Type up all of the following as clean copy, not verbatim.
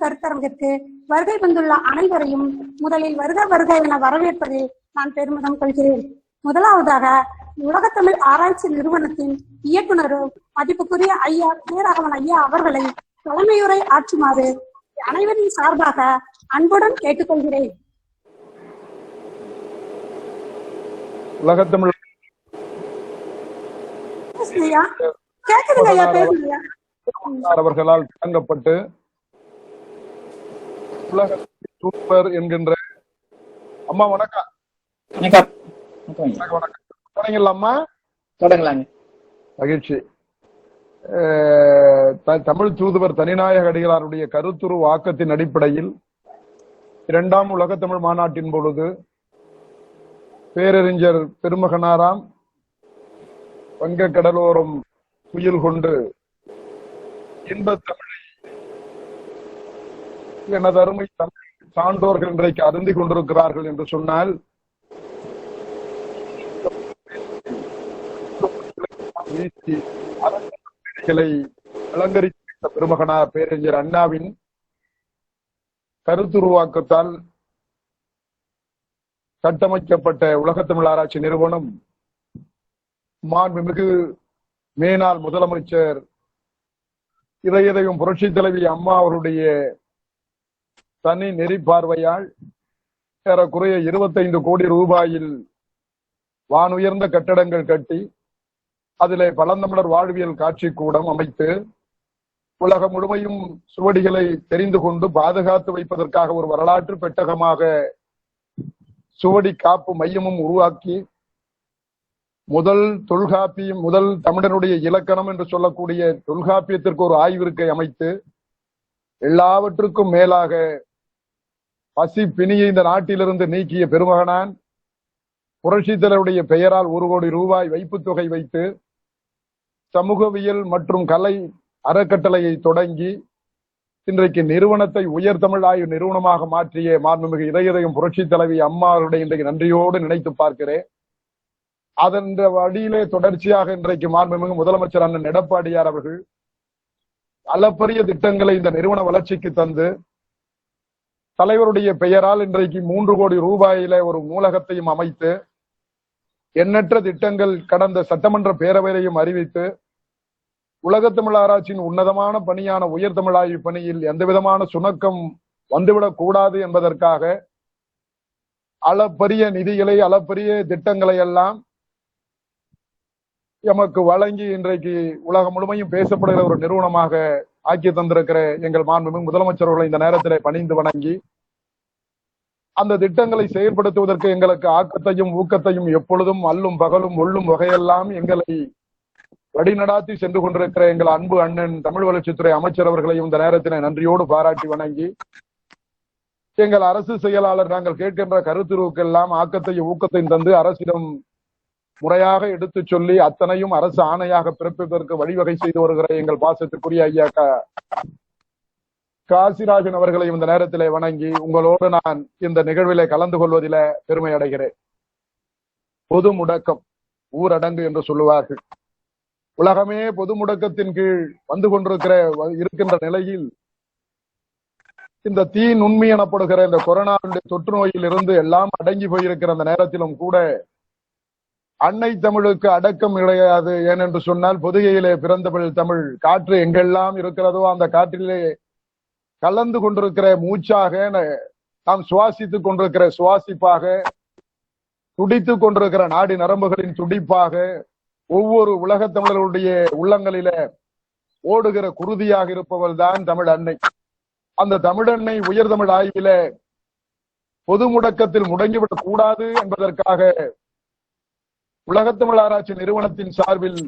கருத்தரங்கிற்கு வருகை வந்துள்ள அனைவரையும் முதலில் வருக வருக என வரவேற்பதில் நான் பெருமிதம் கொள்கிறேன். முதலாவதாக உலகத்தமிழ் ஆராய்ச்சி நிறுவனத்தின் இயக்குநரும் மதிப்புக்குரிய ஐயா பேராகவன் ஐயா அவர்களை தலைமையுரை ஆற்றுமாறு அனைவரின் சார்பாக அன்புடன் கேட்டுக்கொள்கிறேன். உலகத்தமிழ் அவர்களால் தொடங்கப்பட்டு உலக தூதுவர் என்கின்ற அம்மா வணக்கம். தொடங்கலாமா? தொடங்கலாங்க. மகிழ்ச்சி. தமிழ் தூதுவர் தனிநாயக அடிகளாருடைய கருத்துரு வாக்கத்தின் அடிப்படையில் 2ஆம் உலகத்தமிழ் மாநாட்டின் பொழுது பேரறிஞர் பெருமகனாராம் வங்க கடலோரம் புயல் கொண்டு இன்பத்தமிழை எனது அருமை தமிழ் சான்றோர்கள் இன்றைக்கு அருந்தி கொண்டிருக்கிறார்கள் என்று சொன்னால் அலங்கரித்த பெருமகனார் பேரறிஞர் அண்ணாவின் கருத்துருவாக்கத்தால் கட்டமைக்கப்பட்ட உலகத்தமிழ் ஆராய்ச்சி நிறுவனம் மாண்புமிகு மேனாள் முதலமைச்சர் இதயம் புரட்சி தலைவி அம்மா அவருடைய தனி நெறி பார்வையால் ஏறக்குறைய 25 கோடி ரூபாயில் வானுயர்ந்த கட்டடங்கள் கட்டி அதிலே பழந்தமிழர் வாழ்வியல் காட்சி கூடம் அமைத்து உலகம் முழுமையும் சுவடிகளை தெரிந்து கொண்டு பாதுகாத்து வைப்பதற்காக ஒரு வரலாற்று பெட்டகமாக சுவடி காப்பு மையமும் உருவாக்கி முதல் தொல்காப்பியம், முதல் தமிழனுடைய இலக்கணம் என்று சொல்லக்கூடிய தொல்காப்பியத்திற்கு ஒரு ஆய்விற்கை அமைத்து எல்லாவற்றுக்கும் மேலாக பசி பிணியை இந்த நாட்டிலிருந்து நீக்கிய பெருமகனான் புரட்சித்தலைவருடைய பெயரால் 1 கோடி ரூபாய் வைப்பு தொகை வைத்து சமூகவியல் மற்றும் கலை அறக்கட்டளையை தொடங்கி இன்றைக்கு நிறுவனத்தை உயர்தமிழ் ஆய்வு நிறுவனமாக மாற்றிய மாண்புமிகு இதயம் புரட்சி தலைவி அம்மா அவருடைய இன்றைக்கு நன்றியோடு நினைத்து பார்க்கிறேன். அதன் வழியிலே தொடர்ச்சியாக இன்றைக்கு மாண்புமிகு முதலமைச்சர் அண்ணன் எடப்பாடியார் அவர்கள் அளப்பரிய திட்டங்களை இந்த நிறுவன வளர்ச்சிக்கு தந்து தலைவருடைய பெயரால் இன்றைக்கு 3 கோடி ரூபாயில ஒரு நூலகத்தையும் அமைத்து எண்ணற்ற திட்டங்கள் கடந்த சட்டமன்ற பேரவையையும் அறிவித்து உலகத்தமிழ் ஆராய்ச்சியின் உன்னதமான பணியான உயர்தமிழ் ஆய்வு பணியில் எந்தவிதமான சுணக்கம் வந்துவிடக் கூடாது என்பதற்காக அளப்பரிய நிதிகளை, அளப்பரிய திட்டங்களை எல்லாம் எமக்கு வழங்கி இன்றைக்கு உலகம் முழுமையும் பேசப்படுகிற ஒரு நிறுவனமாக ஆக்கி தந்திருக்கிற எங்கள் மாண்புமிகு முதலமைச்சர்களை இந்த நேரத்திலே பணிந்து வணங்கி அந்த திட்டங்களை செயல்படுத்துவதற்கு எங்களுக்கு ஆக்கத்தையும் ஊக்கத்தையும் எப்பொழுதும் அல்லும் பகலும் ஒள்ளும் வகையெல்லாம் எங்களை வழிநடாத்தி சென்று கொண்டிருக்கிற எங்கள் அன்பு அண்ணன் தமிழ் வளர்ச்சித்துறை அமைச்சர் அவர்களையும் இந்த நேரத்திலே நன்றியோடு பாராட்டி வணங்கி எங்கள் அரசு செயலாளர் நாங்கள் கேட்கின்ற கருத்துருவுக்கெல்லாம் ஆக்கத்தையும் ஊக்கத்தையும் தந்து அரசிடம் முறையாக எடுத்து சொல்லி அத்தனையும் அரசு ஆணையாக பிறப்பிப்பதற்கு வழிவகை செய்து வருகிற எங்கள் பாசத்திற்குரிய ஐயா காசிராஜன் அவர்களையும் இந்த நேரத்திலே வணங்கி உங்களோடு நான் இந்த நிகழ்விலே கலந்து கொள்வதில பெருமை அடைகிறேன். பொது முடக்கம், ஊரடங்கு என்று சொல்லுவார்கள். உலகமே பொது முடக்கத்தின் கீழ் வந்து இருக்கின்ற நிலையில் இந்த தீ நுண்மி எனப்படுகிற இந்த கொரோனாவுடைய தொற்று நோயில் இருந்து எல்லாம் அடங்கி போயிருக்கிற அந்த நேரத்திலும் கூட அன்னை தமிழுக்கு அடக்கம் கிடையாது. ஏனென்று சொன்னால் பொதுகையிலே பிறந்தவள் தமிழ். காற்று எங்கெல்லாம் இருக்கிறதோ அந்த காற்றிலே கலந்து கொண்டிருக்கிற மூச்சாக, நாம் சுவாசித்துக் கொண்டிருக்கிற சுவாசிப்பாக, துடித்துக் கொண்டிருக்கிற நாடி நரம்புகளின் துடிப்பாக, ஒவ்வொரு உலகத் தமிழர்களுடைய உள்ளங்களில ஓடுகிற குருதியாக இருப்பவள் தான் தமிழ் அன்னை. அந்த தமிழன்னை உயர்தமிழ் ஆய்வில பொது முடக்கத்தில் முடங்கிவிடக் கூடாது என்பதற்காக உலகத்தமிழ் ஆராய்ச்சி நிறுவனத்தின் சார்பில்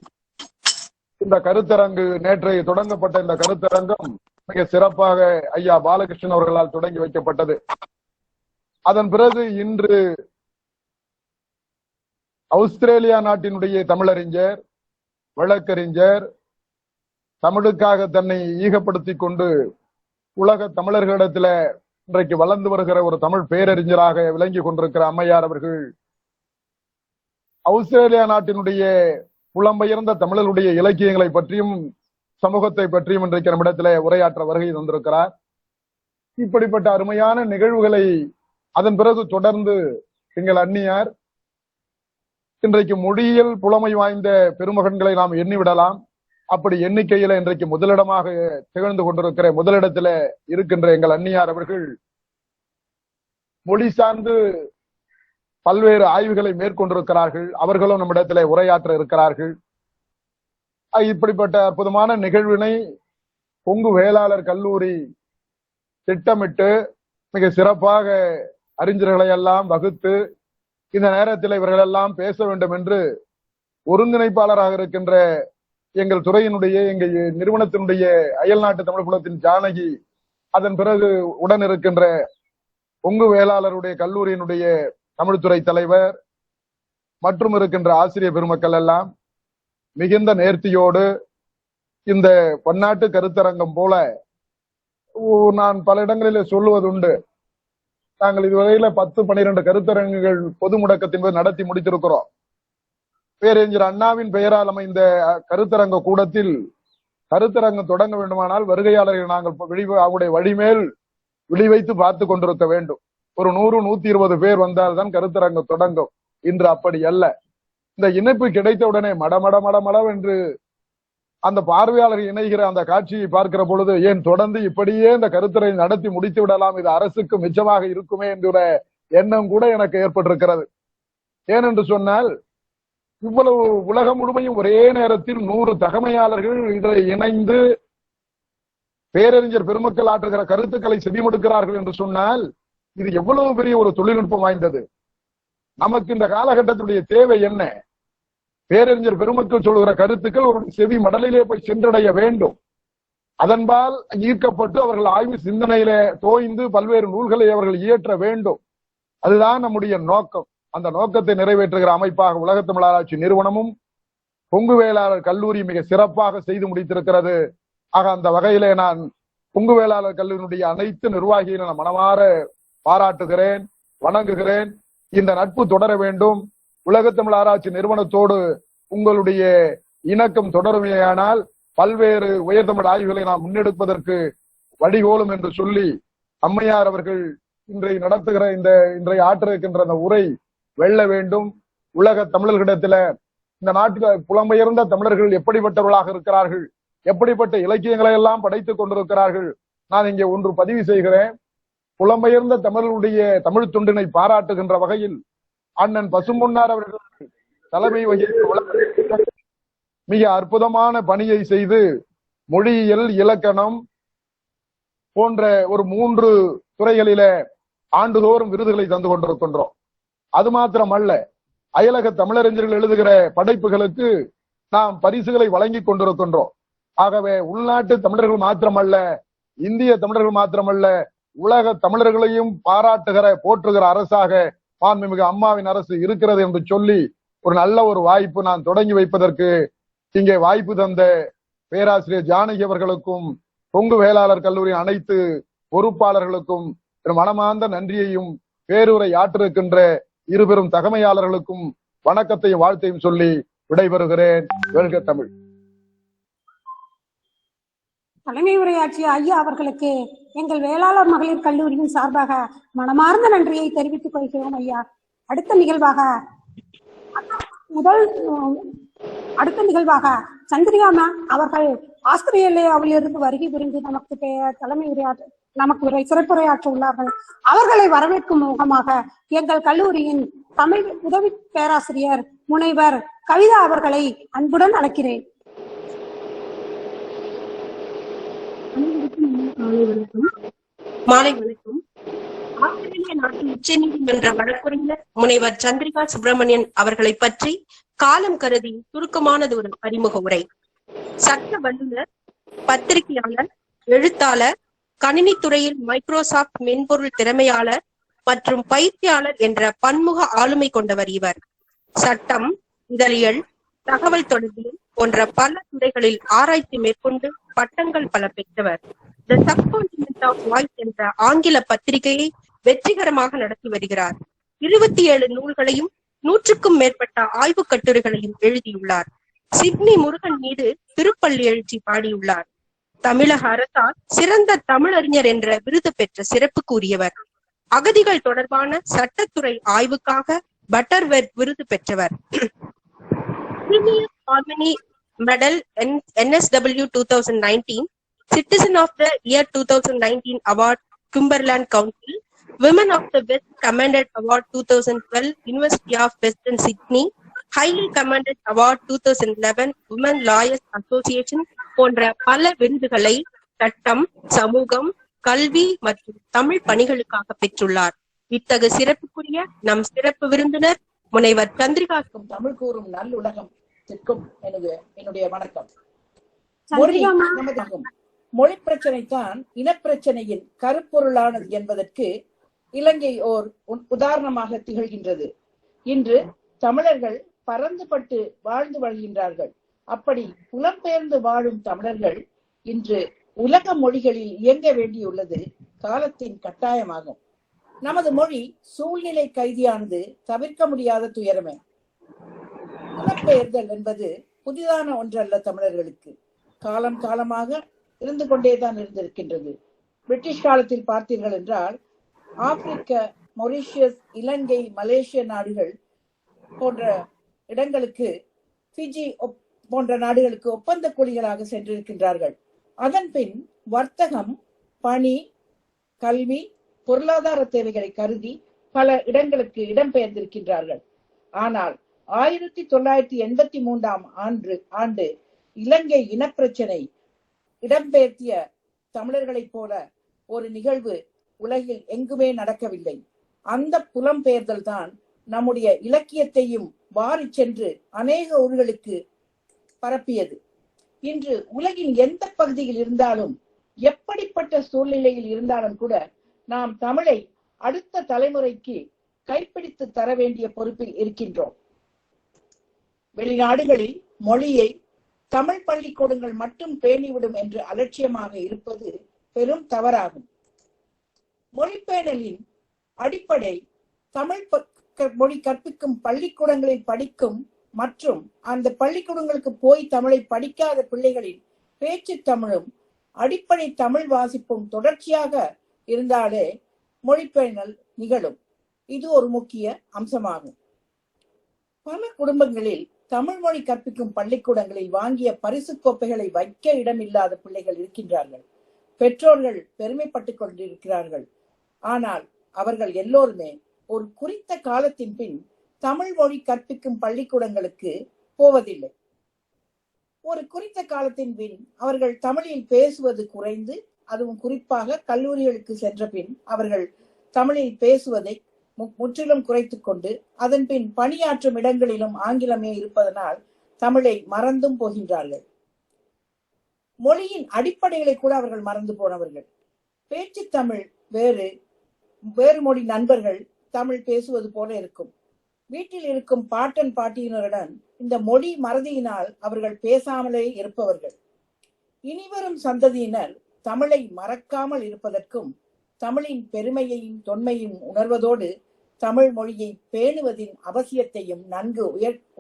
இந்த கருத்தரங்கு நேற்றைய தொடங்கப்பட்ட இந்த கருத்தரங்கம் மிக சிறப்பாக ஐயா பாலகிருஷ்ணன் அவர்களால் தொடங்கி வைக்கப்பட்டது. அதன் பிறகு இன்று ஆஸ்திரேலியா நாட்டினுடைய தமிழறிஞர், வழக்கறிஞர், தமிழுக்காக தன்னை ஈகப்படுத்திக் கொண்டு உலக தமிழர்களிடத்துல இன்றைக்கு வளர்ந்து வருகிற ஒரு தமிழ் பேரறிஞராக விளங்கி கொண்டிருக்கிற அம்மையார் அவர்கள் ஆஸ்திரேலியா நாட்டினுடைய புலம்பெயர்ந்த தமிழர்களுடைய இலக்கியங்களை பற்றியும் சமூகத்தை பற்றியும் இன்றைக்கு நம்மிடத்திலே உரையாற்ற வருகை தந்திருக்கிறார். இப்படிப்பட்ட அருமையான நிகழ்வுகளை அதன் பிறகு தொடர்ந்து எங்கள் அந்நியார் இன்றைக்கு மொழியியல் புலமை வாய்ந்த பெருமகன்களை நாம் எண்ணிவிடலாம். அப்படி எண்ணிக்கையில இன்றைக்கு முதலிடமாக திகழ்ந்து கொண்டிருக்கிற முதலிடத்துல இருக்கின்ற எங்கள் அந்நியார் அவர்கள் மொழி சார்ந்து பல்வேறு ஆய்வுகளை மேற்கொண்டிருக்கிறார்கள். அவர்களும் நம்மிடத்திலே உரையாற்ற இருக்கிறார்கள். இப்படிப்பட்ட அற்புதமான நிகழ்வினை கொங்கு வேளாளர் கல்லூரி திட்டமிட்டு மிக சிறப்பாக அறிஞர்களை எல்லாம் வகுத்து இந்த நேரத்தில் இவர்கள் எல்லாம் பேச வேண்டும் என்று ஒருங்கிணைப்பாளராக இருக்கின்ற எங்கள் துறையினுடைய எங்கள் நிறுவனத்தினுடைய அயல்நாட்டு தமிழ் புலத்தின் ஜானகி, அதன் பிறகு உடன் இருக்கின்ற கொங்கு வேளாளருடைய கல்லூரியினுடைய தமிழ்துறை தலைவர் மற்றும் இருக்கின்ற ஆசிரியர் பெருமக்கள் எல்லாம் மிகுந்த நேர்த்தியோடு இந்த பன்னாட்டு கருத்தரங்கம் போல நான் பல இடங்களில் சொல்லுவதுண்டு. நாங்கள் இதுவரையில 10-12 கருத்தரங்குகள் பொது முடக்கத்தின் போது நடத்தி முடித்திருக்கிறோம். பேரறிஞர் அண்ணாவின் பெயரால் அமைந்த கருத்தரங்க கூடத்தில் கருத்தரங்கம் தொடங்க வேண்டுமானால் வருகையாளர்கள் நாங்கள் அவங்களுடைய வழிமேல் விழிவைத்து பார்த்து கொண்டிருக்க வேண்டும். ஒரு 100-120 பேர் வந்தால்தான் கருத்தரங்கம் தொடங்கும். இன்று அப்படி அல்ல. இந்த இணைப்பு கிடைத்தவுடனே மடமடவென்று அந்த பார்வையாளர்கள் இணைகிற அந்த காட்சியை பார்க்கிற பொழுது ஏன் தொடர்ந்து இப்படியே இந்த கருத்தரை நடத்தி முடித்து விடலாம், இது அரசுக்கு மிச்சமாக இருக்குமே என்கிற எண்ணம் கூட எனக்கு ஏற்பட்டிருக்கிறது. ஏனென்று சொன்னால் இவ்வளவு உலகம் முழுமையும் ஒரே நேரத்தில் 100 தகமையாளர்கள் இதில் இணைந்து பேரறிஞர் பெருமக்கள் ஆற்றுகிற கருத்துக்களை செவிமடுக்கிறார்கள் என்று சொன்னால் இது எவ்வளவு பெரிய ஒரு தொழில்நுட்பம் வாய்ந்தது. நமக்கு இந்த காலகட்டத்துடைய தேவை என்ன? பேரறிஞர் பெருமக்கள் சொல்லுகிற கருத்துக்கள் ஒரு செவி மடலிலே போய் சென்றடைய வேண்டும். அதன்பால் ஈர்க்கப்பட்டு அவர்கள் ஆய்வு சிந்தனையில தோய்ந்து பல்வேறு நூல்களை அவர்கள் இயற்ற வேண்டும். அதுதான் நம்முடைய நோக்கம். அந்த நோக்கத்தை நிறைவேற்றுகிற அமைப்பாக உலகத் தமிழ் ஆராய்ச்சி நிறுவனமும் கொங்கு வேளாளர் கல்லூரி மிக சிறப்பாக செய்து முடித்திருக்கிறது. ஆக அந்த வகையிலே நான் கொங்கு வேளாளர் கல்லூரியினுடைய அனைத்து நிர்வாகிகளை நான் மனமாற பாராட்டுகிறேன், வணங்குகிறேன். இந்த நட்பு தொடர வேண்டும். உலகத் தமிழ் ஆராய்ச்சி நிறுவனத்தோடு உங்களுடைய இணக்கம் தொடருமையானால் பல்வேறு உயர்தமிழ் ஆய்வுகளை நாம் முன்னெடுப்பதற்கு வழிகோலும் என்று சொல்லி அம்மையார் அவர்கள் இன்றைய நடத்துகிற இன்றைய ஆற்ற இருக்கின்ற அந்த உரை வெல்ல வேண்டும். உலக தமிழர்களிடத்துல இந்த நாட்டில் புலம்பெயர்ந்த தமிழர்கள் எப்படிப்பட்டவர்களாக இருக்கிறார்கள், எப்படிப்பட்ட இலக்கியங்களை எல்லாம் படைத்துக் கொண்டிருக்கிறார்கள். நான் இங்கே ஒன்று பதிவு செய்கிறேன். புலம்பெயர்ந்த தமிழர்களுடைய தமிழ் தொண்டினை பாராட்டுகின்ற வகையில் அண்ணன் பசும்பொன்னார் அவர்கள் தலைமை வகித்த மிக அற்புதமான பணியை செய்து மொழியியல், இலக்கணம் போன்ற ஒரு 3 துறைகளில ஆண்டுதோறும் விருதுகளை தந்து கொண்டிருக்கின்றோம். அது மாத்திரமல்ல, அயலக தமிழறிஞர்கள் எழுதுகிற படைப்புகளுக்கு நாம் பரிசுகளை வழங்கி கொண்டிருக்கின்றோம். ஆகவே உள்நாட்டு தமிழர்கள் மாத்திரமல்ல, இந்திய தமிழர்கள் மாத்திரமல்ல, உலக தமிழர்களையும் பாராட்டுகிற போற்றுகிற அரசாக மாண்புமிகு அம்மாவின் அரசு இருக்கிறது என்று சொல்லி ஒரு நல்ல ஒரு வாய்ப்பு நான் தொடங்கி வைப்பதற்கு இங்கே வாய்ப்பு தந்த பேராசிரியர் ஜானகி அவர்களுக்கும் கொங்கு வேளாளர் கல்லூரியின் அனைத்து பொறுப்பாளர்களுக்கும் மனமார்ந்த நன்றியையும் பேருரை ஆற்றிருக்கின்ற இருபெரும் தகமையாளர்களுக்கும் வணக்கத்தையும் வாழ்த்தையும் சொல்லி விடைபெறுகிறேன். வெல்க தமிழ். தலைமை உரையாற்றிய ஐயா அவர்களுக்கு எங்கள் வேளாளர் மகளிர் கல்லூரியின் சார்பாக மனமார்ந்த நன்றியை தெரிவித்துக் கொள்கிறோம் ஐயா. அடுத்த நிகழ்வாக சந்திரிகா மேம் அவர்கள் ஆஸ்திரேலியாவிலிருந்து வருகை புரிந்து நமக்கு சிறப்புரையாற்ற உள்ளார்கள். அவர்களை வரவேற்கும் முகமாக எங்கள் கல்லூரியின் தமிழ் உதவி பேராசிரியர் முனைவர் கவிதா அவர்களை அன்புடன் அழைக்கிறேன். மாலை வணக்கம். ஆஸ்திரேலிய நாட்டின் உச்ச நீதிமன்ற வழக்கறிஞர் முனைவர் சந்திரிகா சுப்பிரமணியன் அவர்களை பற்றி காலம் கருதி சுருக்கமானது ஒரு அறிமுக உரை. சட்ட வல்லுநர், பத்திரிகையாளர், எழுத்தாளர், கணினித்துறையில் மைக்ரோசாப்ட் மென்பொருள் திறமையாளர் மற்றும் பயிற்சியாளர் என்ற பன்முக ஆளுமை கொண்டவர் இவர். சட்டம், இதழியல், தகவல் தொடர்பியல் போன்ற பல துறைகளில் ஆராய்ச்சி மேற்கொண்டு பட்டங்கள் பல பெற்றவர். தி சப்கான்டினென்ட் ஆஃப் வாய்ஸ் என்ற ஆங்கில பத்திரிகையை வெற்றிகரமாக நடத்தி வருகிறார். 27 நூல்களையும் 100க்கும் மேற்பட்ட ஆய்வு கட்டுரைகளையும் எழுதியுள்ளார். சிட்னி முருகன் மீது திருப்பள்ளி எழுச்சி பாடியுள்ளார். தமிழக அரசால் சிறந்த தமிழறிஞர் என்ற விருது பெற்ற சிறப்புக்குரியவர். அகதிகள் தொடர்பான சட்டத்துறை ஆய்வுக்காக பட்டர்வெர்த் விருது பெற்றவர். Medal NSW 2019, Citizen of the Year 2019 Award, Cumberland Council, Women of the West Commended Award 2012, University of Western Sydney, Highly Commended Award 2011, Women Lawyers Association போன்ற பல விருதுகளை சட்டம், சமூகம், கல்வி மற்றும் தமிழ் பணிகளுக்காக பெற்றுள்ளார். இத்தகு சிறப்புக்குரிய நம் சிறப்பு விருந்தினர் முனைவர் சந்திரிகா. தமிழ் கூறும் நல்லுலகத்திற்கும் என்னுடைய வணக்கம். மொழி பிரச்சனை தான் இனப்பிரச்சனையின் கருப்பொருளானது என்பதற்கு இலங்கை ஓர் உதாரணமாக திகழ்கின்றது. இன்று தமிழர்கள் பரந்துபட்டு வாழ்ந்து வருகின்றார்கள். அப்படி புலம்பெயர்ந்து வாழும் தமிழர்கள் இன்று உலக மொழிகளில் இயங்க வேண்டியுள்ளது காலத்தின் கட்டாயமாகும். நமது மொழி சூழ்நிலை கைதியானது தவிர்க்க முடியாத துயரமே. புலம்பெயர்தல் என்பது புதிதான ஒன்றல்ல. தமிழர்களுக்கு காலம் காலமாக இருந்து கொண்டேதான் இருந்திருக்கின்றது. பிரிட்டிஷ் காலத்தில் பார்த்தீர்கள் என்றால் ஆப்பிரிக்க, மொரிஷியஸ், இலங்கை, மலேசிய நாடுகள் போன்ற இடங்களுக்கு, பிஜி போன்ற நாடுகளுக்கு ஒப்பந்த கூலிகளாக சென்றிருக்கின்றார்கள். அதன் பின் வர்த்தகம், பணி, கல்வி, பொருளாதார தேவைகளை கருதி பல இடங்களுக்கு இடம்பெயர்ந்திருக்கின்றார்கள். ஆனால் 1983 ஆண்டு இலங்கை இனப்பிரச்சனை இடம்பெயர்த்திய தமிழர்களைப் போல ஒரு நிகழ்வு உலகில் எங்குமே நடக்கவில்லை. அந்த புலம்பெயர்தல் தான் நம்முடைய இலக்கியத்தையும் வாரி சென்று அநேக ஊர்களுக்கு பரப்பியது. இன்று உலகின் எந்த பகுதியில் இருந்தாலும், எப்படிப்பட்ட சூழ்நிலையில் இருந்தாலும் கூட நாம் தமிழை அடுத்த தலைமுறைக்கு கைப்பிடித்து தர வேண்டிய பொறுப்பில் இருக்கின்றோம். வெளிநாடுகளில் மொழியை தமிழ் பள்ளிக்கூடங்கள் மட்டும் பேணிவிடும் என்று அலட்சியமாக இருப்பது பெரும் தவறாகும். மொழிப்பேணலின் அடிப்படை தமிழ் மொழி கற்பிக்கும் பள்ளிக்கூடங்களில் படிக்கும் மற்றும் அந்த பள்ளிக்கூடங்களுக்கு போய் தமிழை படிக்காத பிள்ளைகளின் பேச்சு தமிழும் அடிப்படை தமிழ் வாசிப்பும் தொடர்ச்சியாக இருந்தாலே மொழிப்பேணல் நிகழும். இது ஒரு முக்கிய அம்சமாகும். பல குடும்பங்களில் தமிழ் மொழி கற்பிக்கும் பள்ளிக்கூடங்களில் வாங்கிய பரிசு கோப்பைகளை வைக்க இடமில்லாத பிள்ளைகள் இருக்கின்றார்கள். பெற்றோர்கள் பெருமைப்பட்டுக் கொண்டிருக்கிறார்கள். ஆனால் அவர்கள் எல்லோருமே ஒரு குறித்த காலத்தின் பின் தமிழ் மொழி கற்பிக்கும் பள்ளிக்கூடங்களுக்கு போவதில்லை. ஒரு குறித்த காலத்தின் பின் அவர்கள் தமிழில் பேசுவது குறைந்து, அதுவும் குறிப்பாக கல்லூரிகளுக்கு சென்ற பின் அவர்கள் தமிழில் பேசுவதை முற்றிலும் குறைத்துக் கொண்டு அதன் பின் பணியாற்றும் இடங்களிலும் ஆங்கிலமே இருப்பதனால் தமிழை மறந்தும் போகின்றார்கள். மொழியின் அடிப்படைகளை கூட அவர்கள் மறந்து போனவர்கள். பேச்சு தமிழ் வேறு, வேறு மொழி நண்பர்கள் தமிழ் பேசுவது போல இருக்கும். வீட்டில் இருக்கும் பாட்டன் பாட்டியினருடன் இந்த மொழி மறதியினால் அவர்கள் பேசாமலே இருப்பவர்கள். இனிவரும் சந்ததியினர் தமிழை மறக்காமல் இருப்பதற்கும் தமிழின் பெருமையையும் தொன்மையும் உணர்வதோடு தமிழ் மொழியை பேணுவதின் அவசியத்தையும் நன்கு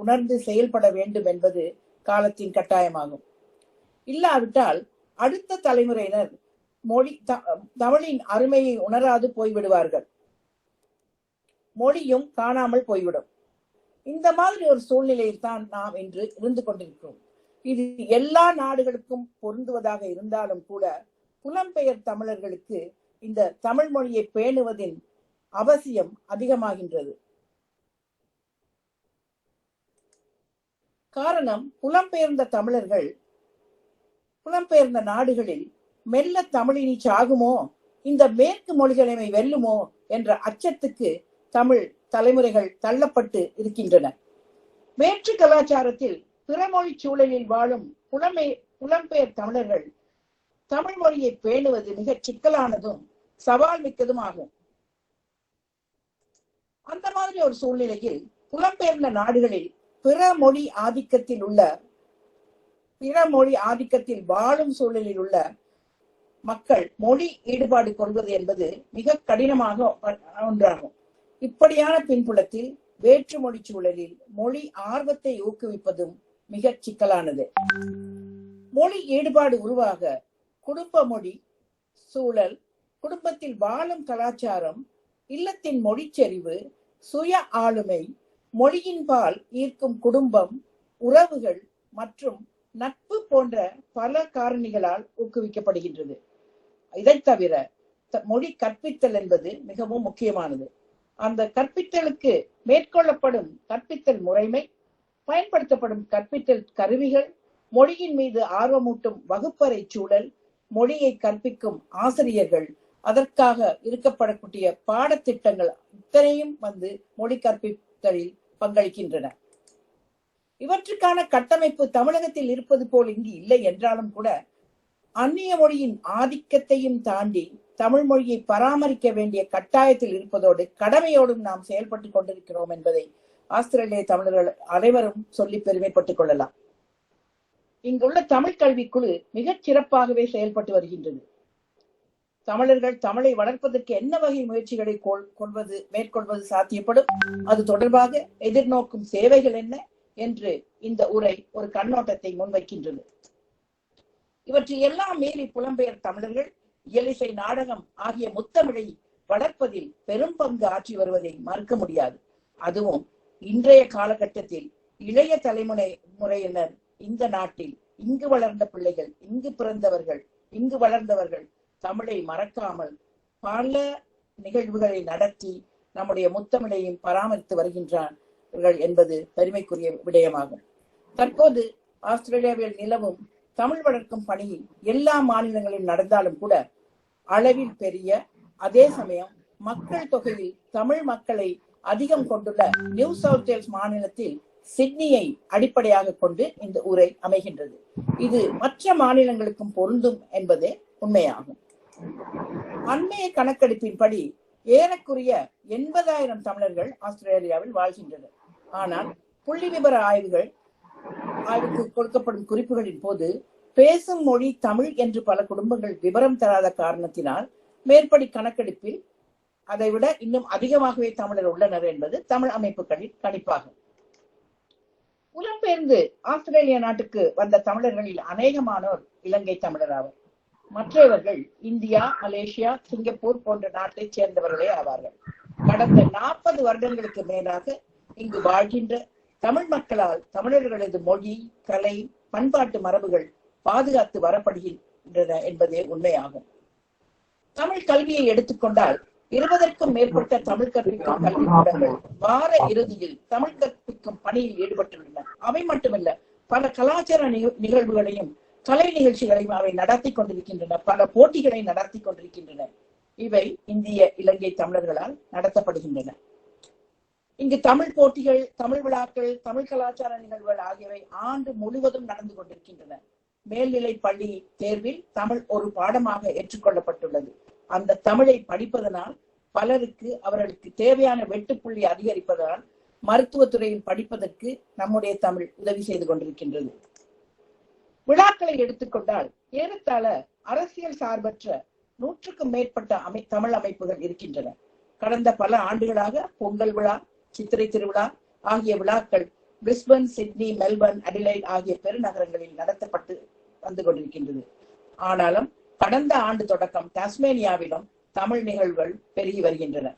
உணர்ந்து செயல்பட வேண்டும் என்பது காலத்தின் கட்டாயமாகும். இல்லாவிட்டால் அடுத்த தலைமுறையினர் தமிழின் அருமையை உணராது போய்விடுவார்கள். மொழியும் காணாமல் போய்விடும். இந்த மாதிரி ஒரு சூழ்நிலையில் தான் நாம் இன்று இருந்து கொண்டிருக்கிறோம். இது எல்லா நாடுகளுக்கும் பொருந்துவதாக இருந்தாலும் கூட புலம்பெயர் தமிழர்களுக்கு இந்த தமிழ் மொழியை பேணுவதின் அவசியம் அதிகமாகின்றது. காரணம், புலம்பெயர்ந்த தமிழர்கள் புலம்பெயர்ந்த நாடுகளில் மெல்ல தமிழினி சாகுமோ, இந்த மேற்கு மொழிகளை வெல்லுமோ என்ற அச்சத்துக்கு தமிழ் தலைமுறைகள் தள்ளப்பட்டு இருக்கின்றன. வேற்று கலாச்சாரத்தில் பிறமொழி சூழலில் வாழும் புலம்பெயர் தமிழர்கள் தமிழ் மொழியை பேணுவது மிக சிக்கலானதும் சவால் மிக்கதும் ஆகும். அந்த மாதிரி ஒரு சூழ்நிலையில் புலம்பெயர்ந்த நாடுகளில் பிற மொழி ஆதிக்கத்தில் வாழும் சூழலில் உள்ள மக்கள் மொழி ஈடுபாடு கொள்வது என்பது மிக கடினமாக ஒன்றாகும். இப்படியான பின்புலத்தில் வேற்று மொழி சூழலில் மொழி ஆர்வத்தை ஊக்குவிப்பதும் மிக சிக்கலானது. மொழி ஈடுபாடு உருவாக குடும்ப மொழி சூழல், குடும்பத்தில் வாழும் கலாச்சாரம், இல்லத்தின் மொழிச்செறிவு, சுய ஆளுமை, மொழியின்பால் ஈர்க்கும் குடும்பம், உறவுகள் மற்றும் நட்பு போன்ற பல காரணிகளால் ஊக்குவிக்கப்படுகின்றது. இதை தவிர மொழி கற்பித்தல் என்பது மிகவும் முக்கியமானது. அந்த கற்பித்தலுக்கு மேற்கொள்ளப்படும் கற்பித்தல் முறைமை, பயன்படுத்தப்படும் கற்பித்தல் கருவிகள், மொழியின் மீது ஆர்வமூட்டும் வகுப்பறை சூழல், மொழியை கற்பிக்கும் ஆசிரியர்கள், அதற்காக இருக்கப்படக்கூடிய பாடத்திட்டங்கள் இத்தனையும் மொழி கற்பித்தலில் பங்களிக்கின்றன. இவற்றுக்கான கட்டமைப்பு தமிழகத்தில் இருப்பது போல் இங்கு இல்லை என்றாலும் கூட அந்நிய மொழியின் ஆதிக்கத்தையும் தாண்டி தமிழ் மொழியை பராமரிக்க வேண்டிய கட்டாயத்தில் இருப்பதோடு கடமையோடும் நாம் செயல்பட்டுக் கொண்டிருக்கிறோம் என்பதை ஆஸ்திரேலிய தமிழர்கள் அனைவரும் சொல்லி பெருமைப்பட்டுக் கொள்ளலாம். இங்குள்ள தமிழ் கல்விக்குழு மிகச் சிறப்பாகவே செயல்பட்டு வருகின்றது. தமிழர்கள் தமிழை வளர்ப்பதற்கு என்ன வகை முயற்சிகளை மேற்கொள்வது சாத்தியப்படும், அது தொடர்பாக எதிர்நோக்கும் சேவைகள் என்ன என்று இந்த உரை ஒரு கண்ணோட்டத்தை முன்வைக்கின்றது. இவற்றை எல்லாம் மீறி புலம்பெயர் தமிழர்கள் இயலிசை, நாடகம் ஆகிய முத்தமிழை வளர்ப்பதில் பெரும் பங்கு ஆற்றி வருவதை மறுக்க முடியாது. அதுவும் இன்றைய காலகட்டத்தில் இளைய தலைமுறையினர் இந்த நாட்டில் இங்கு வளர்ந்த பிள்ளைகள், இங்கு பிறந்தவர்கள், இங்கு வளர்ந்தவர்கள் தமிழை மறக்காமல் பல நிகழ்வுகளை நடத்தி நம்முடைய முத்தமிழையும் பராமரித்து வருகின்றார்கள் என்பது பெருமைக்குரிய விடயமாகும். தற்போது ஆஸ்திரேலியாவில் நிலவும் தமிழ் வளர்க்கும் பணி எல்லா மாநிலங்களிலும் நடந்தாலும் கூட அளவில் பெரிய, அதே சமயம் மக்கள் தொகையில் தமிழ் மக்களை அதிகம் கொண்டுள்ள நியூ சவுத் வேல்ஸ் மாநிலத்தில் சிட்னியை அடிப்படையாக கொண்டு இந்த உரை அமைகின்றது. இது மற்ற மாநிலங்களுக்கும் பொருந்தும் என்பதே உண்மையாகும். அண்மைய கணக்கெடுப்பின்படி ஏறக்குறைய 80,000 தமிழர்கள் ஆஸ்திரேலியாவில் வாழ்கின்றனர். ஆனால் புள்ளி விவர ஆய்வுக்கு கொடுக்கப்படும் குறிப்புகளின் போது பேசும் மொழி தமிழ் என்று பல குடும்பங்கள் விவரம் தராத காரணத்தினால் மேற்படி கணக்கெடுப்பில் அதைவிட இன்னும் அதிகமாகவே தமிழர் உள்ளனர் என்பது தமிழ் அமைப்புகளின் கணிப்பாகும். புலம்பெயர்ந்து ஆஸ்திரேலியா நாட்டுக்கு வந்த தமிழர்களில் அநேகமானோர் இலங்கை தமிழர் ஆவர். மற்றவர்கள் இந்தியா, மலேசியா, சிங்கப்பூர் போன்ற நாட்டைச் சேர்ந்தவர்களே ஆவார்கள். கடந்த 40 வருடங்களுக்கு மேலாக இங்கு வாழ்கின்ற தமிழ் மக்களால் தமிழர்களது மொழி, கலை, பண்பாட்டு மரபுகள் பாதுகாத்து வரப்படுகின்றன என்பதே உண்மையாகும். தமிழ் கல்வியை எடுத்துக்கொண்டால் 20க்கும் மேற்பட்ட தமிழ் கற்பிக்கும் கல்விக்கூடங்கள் வார இறுதியில் தமிழ் கற்பிக்கும் பணியில் ஈடுபட்டுள்ளன. அவை மட்டுமல்ல, பல கலாச்சார நிகழ்வுகளையும் கலை நிகழ்ச்சிகளையும் அவை நடத்தி கொண்டிருக்கின்றன. பல போட்டிகளை நடத்தி கொண்டிருக்கின்றன. இவை இந்திய இலங்கை தமிழர்களால் நடத்தப்படுகின்றன. இங்கு தமிழ் போட்டிகள், தமிழ் விழாக்கள், தமிழ் கலாச்சார நிகழ்வுகள் ஆகியவை ஆண்டு முழுவதும் நடந்து கொண்டிருக்கின்றன. மேல்நிலை பள்ளி தேர்வில் தமிழ் ஒரு பாடமாக ஏற்றுக்கொள்ளப்பட்டுள்ளது. அந்த தமிழை படிப்பதனால் பலருக்கு அவர்களுக்கு தேவையான வெட்டுப்புள்ளி அதிகரிப்பதால் மருத்துவத்துறையில் படிப்பதற்கு நம்முடைய தமிழ் உதவி செய்து கொண்டிருக்கின்றது. விழாக்களை எடுத்துக்கொண்டால் ஏறத்தாழ அரசியல் சார்பற்ற 100க்கும் மேற்பட்ட தமிழ் அமைப்புகள் இருக்கின்றன. கடந்த பல ஆண்டுகளாக பொங்கல் விழா, சித்திரை திருவிழா ஆகிய விழாக்கள் பிரிஸ்பன், சிட்னி, மெல்பர்ன், அடிலைட் ஆகிய பெருநகரங்களில் நடத்தப்பட்டு வந்து கொண்டிருக்கின்றது. ஆனாலும் கடந்த ஆண்டு தொடக்கம் டாஸ்மேனியாவிலும் தமிழ் நிகழ்வுகள் பெருகி வருகின்றன.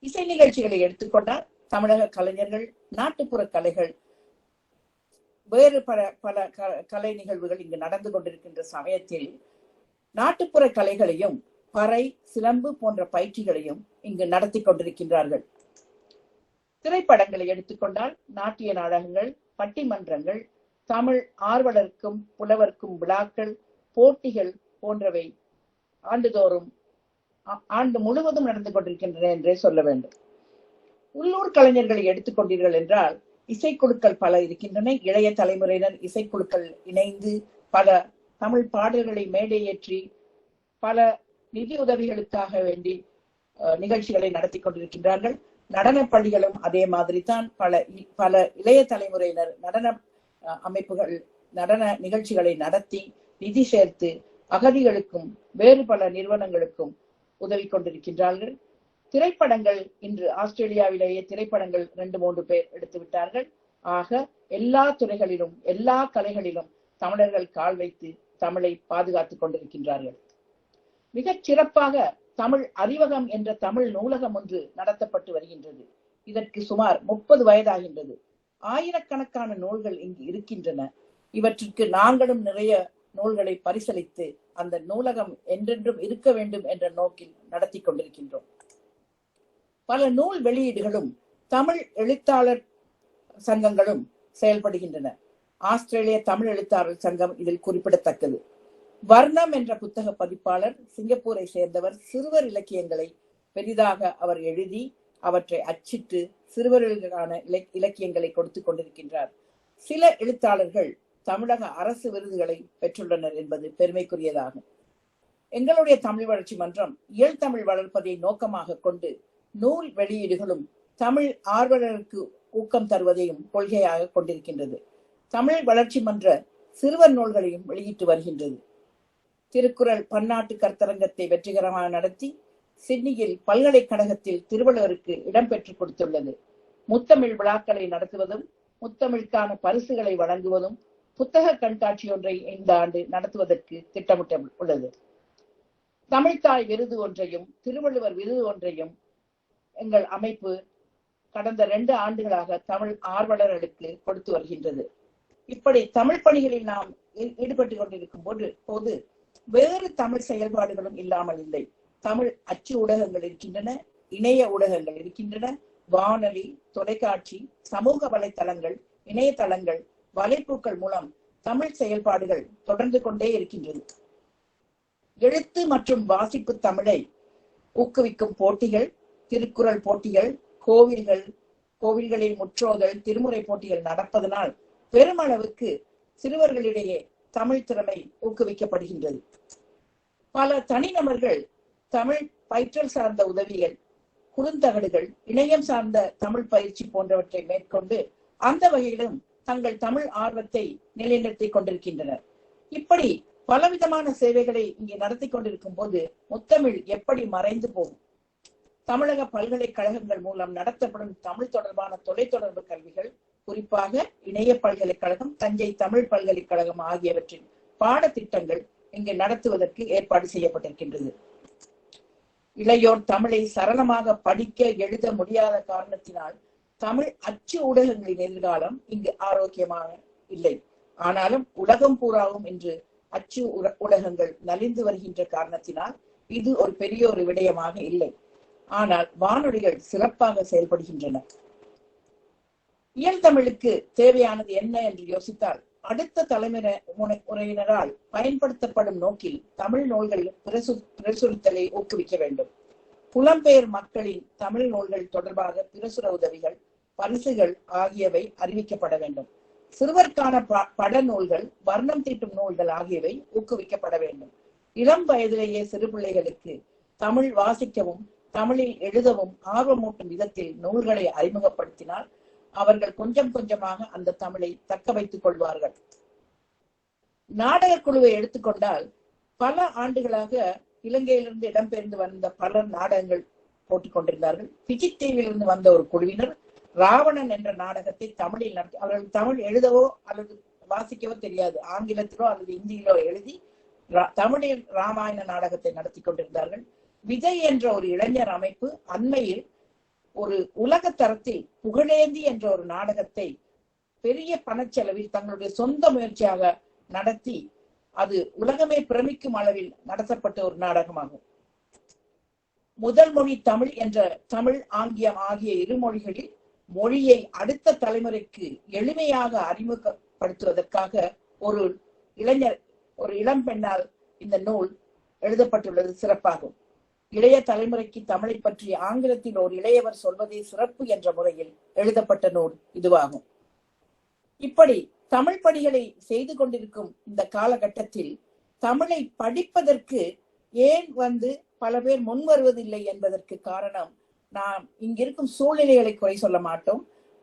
இசை நிகழ்ச்சிகளை எடுத்துக்கொண்டால் தமிழக கலைஞர்கள், நாட்டுப்புற கலைகள், வேறு பல கலை நிகழ்வுகள் இங்கு நடந்து கொண்டிருக்கின்ற சமயத்தில் நாட்டுப்புற கலைகளையும் பறை, சிலம்பு போன்ற பயிற்சிகளையும் இங்கு நடத்தி கொண்டிருக்கின்றார்கள். திரைப்படங்களை எடுத்துக்கொண்டால் நாட்டிய நாடகங்கள், பட்டிமன்றங்கள், தமிழ் ஆர்வலருக்கும் புலவர்க்கும் விழாக்கள், போட்டிகள் போன்றவை ஆண்டுதோறும் ஆண்டு முழுவதும் நடந்து கொண்டிருக்கின்றன என்றே சொல்ல வேண்டும். உள்ளூர் கலைஞர்களை எடுத்துக்கொண்டீர்கள் என்றால் இசைக்குழுக்கள் பல இருக்கின்றன. இளைய தலைமுறையினர் இசைக்குழுக்கள் இணைந்து பல தமிழ் பாடல்களை மேடையேற்றி பல நிதி உதவிகளுக்காக வேண்டி நிகழ்ச்சிகளை நடத்தி கொண்டிருக்கின்றார்கள். நடன பள்ளிகளும் அதே மாதிரி தான் பல இளைய தலைமுறையினர் நடன அமைப்புகள் நடன நிகழ்ச்சிகளை நடத்தி நிதி சேர்த்து அகதிகளுக்கும் வேறு பல நிறுவனங்களுக்கும் உதவி கொண்டிருக்கின்றார்கள். திரைப்படங்கள் இன்று ஆஸ்திரேலியாவிலேயே திரைப்படங்கள் 2-3 பேர் எடுத்து விட்டார்கள். ஆக எல்லா துறைகளிலும் எல்லா கலைகளிலும் தமிழர்கள் கால் வைத்து தமிழை பாதுகாத்துக் கொண்டிருக்கின்றார்கள். மிகச் சிறப்பாக தமிழ் அறிவகம் என்ற தமிழ் நூலகம் ஒன்று நடத்தப்பட்டு வருகின்றது. இதற்கு சுமார் 30 வயதாகின்றது. ஆயிரக்கணக்கான நூல்கள் இங்கு இருக்கின்றன. இவற்றிற்கு நாங்களும் நிறைய நூல்களை பரிசளித்து அந்த நூலகம் என்றென்றும் இருக்க வேண்டும் என்ற நோக்கில் நடத்தி கொண்டிருக்கின்றோம். பல நூல் வெளியீடுகளும் தமிழ் எழுத்தாளர் சங்கங்களும் செயல்படுகின்றன. ஆஸ்திரேலிய தமிழ் எழுத்தாளர் சங்கம் இதில் குறிப்பிடத்தக்கது. வர்ணம் என்ற புத்தக பதிப்பாளர் சிங்கப்பூரை சேர்ந்தவர். சிறுவர் இலக்கியங்களை பெரிதாக அவர் எழுதி அவற்றை அச்சிட்டு சிறுவர்களுக்கான இலக்கியங்களை கொடுத்து கொண்டிருக்கின்றார். சில எழுத்தாளர்கள் தமிழக அரசு விருதுகளை பெற்றுள்ளனர் என்பது பெருமைக்குரியதாகும். எங்களுடைய தமிழ் வளர்ச்சி மன்றம் இயல் தமிழ் வளர்ப்பதை நோக்கமாக கொண்டு நூல் வெளியீடுகளும் தமிழ் ஆர்வலருக்கு ஊக்கம் தருவதையும் கொள்கையாக கொண்டிருக்கின்றது. தமிழ் வளர்ச்சி மன்ற சிறுவர் நூல்களையும் வெளியிட்டு வருகின்றது. திருக்குறள் பன்னாட்டு கருத்தரங்கத்தை வெற்றிகரமாக நடத்தி சிட்னியில் பல்கலைக்கழகத்தில் திருவள்ளுவருக்கு இடம் பெற்றுக் கொடுத்துள்ளது. முத்தமிழ் விழாக்களை நடத்துவதும் முத்தமிழுக்கான பரிசுகளை வழங்குவதும் புத்தக கண்காட்சி ஒன்றை இந்த ஆண்டு நடத்துவதற்கு திட்டமிட்டுள்ளது. தமிழ்த்தாய் விருது ஒன்றையும் திருவள்ளுவர் விருது ஒன்றையும் எங்கள் அமைப்பு கடந்த 2 ஆண்டுகளாக தமிழ் ஆர்வலர்களுக்கு கொடுத்து வருகின்றது. இப்படி தமிழ் பணிகளில் நாம் ஈடுபட்டுக் கொண்டிருக்கும் போது வேறு தமிழ் செயல்பாடுகளும் இல்லாமல் இல்லை. தமிழ் அச்சு ஊடகங்கள் இருக்கின்றன, இணைய ஊடகங்கள் இருக்கின்றன, வானொலி, தொலைக்காட்சி, சமூக வலைத்தளங்கள், இணையதளங்கள், வலைப்பூக்கள் மூலம் தமிழ் செயல்பாடுகள் தொடர்ந்து கொண்டே இருக்கின்றது. எழுத்து மற்றும் வாசிப்பு தமிழை ஊக்குவிக்கும் போட்டிகள், திருக்குறள் போட்டிகள், கோவில்களில் முற்றோதல், திருமுறை போட்டிகள் நடப்பதனால் பெருமளவுக்கு சிறுவர்களிடையே தமிழ் திறமை ஊக்குவிக்கப்படுகின்றது. பல தனிநபர்கள் தமிழ் பயிற்றல் சார்ந்த உதவிகள், குறுந்தகடுகள், இணையம் சார்ந்த தமிழ் பயிற்சி போன்றவற்றை மேற்கொண்டு அந்த வகையிலும் தங்கள் தமிழ் ஆர்வத்தை நிலைநிறுத்திக் கொண்டிருக்கின்றனர். இப்படி பலவிதமான சேவைகளை இங்கே நடத்தி கொண்டிருக்கும் போது முத்தமிழ் எப்படி மறைந்து போகும்? தமிழக பல்கலைக்கழகங்கள் மூலம் நடத்தப்படும் தமிழ் தொடர்பான தொலைத்தொடர்பு கல்விகள், குறிப்பாக இணைய பல்கலைக்கழகம், தஞ்சை தமிழ் பல்கலைக்கழகம் ஆகியவற்றின் பாடத்திட்டங்கள் இங்கு நடத்துவதற்கு ஏற்பாடு செய்யப்பட்டிருக்கின்றது. இளையோர் தமிழை சரளமாக படிக்க எழுத முடியாத காரணத்தினால் தமிழ் அச்சு ஊடகங்களின் எதிர்காலம் இங்கு ஆரோக்கியமாக இல்லை. ஆனாலும் உலகம் பூராவும் இன்று அச்சு ஊடகங்கள் நலிந்து வருகின்ற காரணத்தினால் இது ஒரு பெரிய ஒரு விடயமாக இல்லை. ஆனால் வானொலிகள் சிறப்பாக செயல்படுகின்றன. இயல் தமிழுக்கு தேவையானது என்ன என்று யோசித்தால் அடுத்த தலைமுறையினரால் பயன்படுத்தப்படும் நோக்கில் தமிழ் நூல்கள் பிரசுரித்தலை ஊக்குவிக்க வேண்டும். புலம்பெயர் மக்களின் தமிழ் நூல்கள் தொடர்பாக பிரசுர உதவிகள், பரிசுகள் ஆகியவை அறிவிக்கப்பட வேண்டும். சிறுவர்க்கான பட நூல்கள், வர்ணம் தீட்டும் நூல்கள் ஆகியவை ஊக்குவிக்கப்பட வேண்டும். இளம் வயதிலேயே சிறு பிள்ளைகளுக்கு தமிழ் வாசிக்கவும் தமிழில் எழுதவும் ஆர்வமூட்டும் விதத்தில் நூல்களை அறிமுகப்படுத்தினால் அவர்கள் கொஞ்சம் கொஞ்சமாக அந்த தமிழை தக்க வைத்துக் கொள்வார்கள். நாடக குழுவை எடுத்துக்கொண்டால் பல ஆண்டுகளாக இலங்கையிலிருந்து இடம்பெயர்ந்து வந்த பலர் நாடகங்கள் போட்டுக் கொண்டிருந்தார்கள். பிஜி தீவிலிருந்து வந்த ஒரு குழுவினர் ராவணன் என்ற நாடகத்தை தமிழில் நடத்தி, அவர்கள் தமிழ் எழுதவோ அல்லது வாசிக்கவோ தெரியாது, ஆங்கிலத்திலோ அல்லது இந்தியிலோ எழுதி தமிழில் ராமாயண நாடகத்தை நடத்தி கொண்டிருந்தார்கள். விஜய் என்ற ஒரு இளைஞர் அமைப்பு அண்மையில் ஒரு உலக தரத்தில் புகழேந்தி என்ற ஒரு நாடகத்தை பெரிய பணச்செலவில் தங்களுடைய சொந்த முயற்சியாக நடத்தி அது உலகமே பிரமிக்கும் அளவில் நடத்தப்பட்ட ஒரு நாடகமாகும். முதல் மொழி தமிழ் என்ற தமிழ் ஆங்கிலம் ஆகிய 2 மொழிகளில் மொழியை அடுத்த தலைமுறைக்கு எளிமையாக அறிமுகப்படுத்துவதற்காக ஒரு இளம் பெண்ணால் இந்த நூல் எழுதப்பட்டுள்ளது சிறப்பாகும். இளைய தலைமுறைக்கு தமிழை பற்றி ஆங்கிலத்தில் ஒரு இளையவர் சொல்வதே சிறப்பு என்ற முறையில் எழுதப்பட்ட நூல் இதுவாகும். இப்படி தமிழ் பணிகளை செய்து கொண்டிருக்கும் இந்த காலகட்டத்தில் தமிழை படிப்பதற்கு ஏன் பல பேர் முன் வருவதில்லை என்பதற்கு காரணம், நாம் இங்கிருக்கும் சூழ்நிலைகளை குறை சொல்ல மாட்டோம்.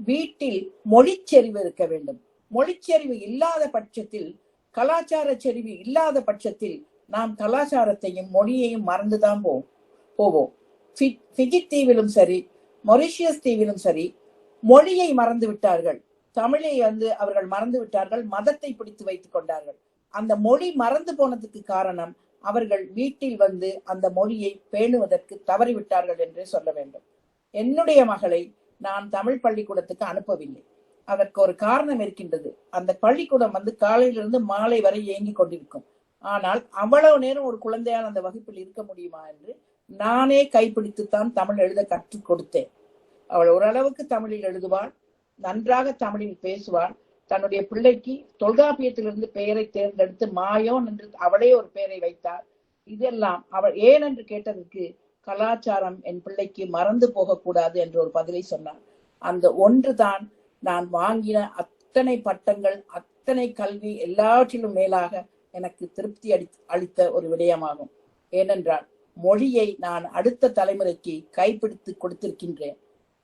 வீட்டில் மொழிச்செறிவு இருக்க வேண்டும். மொழிச்செறிவு இல்லாத பட்சத்தில், கலாச்சார செறிவு இல்லாத பட்சத்தில் நாம் கலாச்சாரத்தையும் மொழியையும் மறந்துதான் போவோம். பிஜி தீவிலும் சரி, மொரிஷியஸ் தீவிலும் சரி, மொழியை மறந்து விட்டார்கள், தமிழை அவர்கள் மறந்து விட்டார்கள், மதத்தை பிடித்து வைத்துக் கொண்டார்கள். அந்த மொழி மறந்து போனதுக்கு காரணம் அவர்கள் வீட்டில் வந்து அந்த மொழியை பேணுவதற்கு தவறிவிட்டார்கள் என்றே சொல்ல வேண்டும். என்னுடைய மகளை நான் தமிழ் பள்ளிக்கூடத்துக்கு அனுப்பவில்லை. அதற்கு ஒரு காரணம் இருக்கின்றது. அந்த பள்ளிக்கூடம் வந்து காலையிலிருந்து மாலை வரை இயங்கிக் கொண்டிருக்கும். ஆனால் அவ்வளவு நேரம் ஒரு குழந்தையால் அந்த வகுப்பில் இருக்க முடியுமா என்று நானே கைப்பிடித்துத்தான் தமிழ் எழுத கற்றுக் கொடுத்தேன். அவள் ஓரளவுக்கு தமிழில் எழுதுவாள், நன்றாக தமிழில் பேசுவாள். தன்னுடைய பிள்ளைக்கு தொல்காப்பியத்திலிருந்து பெயரை தேர்ந்தெடுத்து மாயோன் என்று அவளே ஒரு பெயரை வைத்தாள். இதெல்லாம் அவள் ஏன் என்று கேட்டதற்கு கலாச்சாரம் என் பிள்ளைக்கு மறந்து போகக்கூடாது என்று ஒரு பதிலை சொன்னார். அந்த ஒன்றுதான் நான் வாங்கின அத்தனை பட்டங்கள், அத்தனை கல்வி எல்லாவற்றிலும் மேலாக எனக்கு திருப்தி அளித்த ஒரு விடயமாகும். ஏனென்றால் மொழியை நான் அடுத்த தலைமுறைக்கு கைப்பிடித்து கொடுத்திருக்கின்றேன்.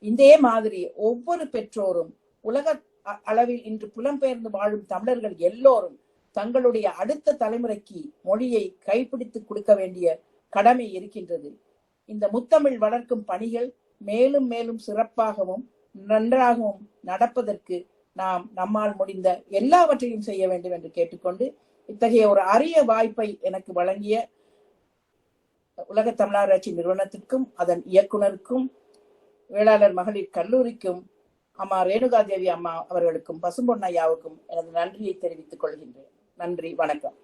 இதே மாதிரி ஒவ்வொரு பெற்றோரும் உலக அளவில் இன்று புலம்பெயர்ந்து வாழும் தமிழர்கள் எல்லோரும் தங்களுடைய அடுத்த தலைமுறைக்கு மொழியை கைப்பிடித்து கொடுக்க வேண்டிய கடமை இருக்கின்றது. இந்த முத்தமிழ் வளர்க்கும் பணிகள் மேலும் மேலும் சிறப்பாகவும் நன்றாகவும் நடப்பதற்கு நாம் நம்மால் முடிந்த எல்லாவற்றையும் செய்ய வேண்டும் என்று கேட்டுக்கொண்டு, இத்தகைய ஒரு அரிய வாய்ப்பை எனக்கு வழங்கிய உலக தமிழாராய்ச்சி நிறுவனத்திற்கும் அதன் இயக்குனருக்கும் வேளாளர் மகளிர் கல்லூரிக்கும் அம்மா ரேணுகாதேவி அம்மா அவர்களுக்கும் பசும்பொன்னையாவுக்கும் எனது நன்றியை தெரிவித்துக் கொள்கின்றேன். நன்றி, வணக்கம்.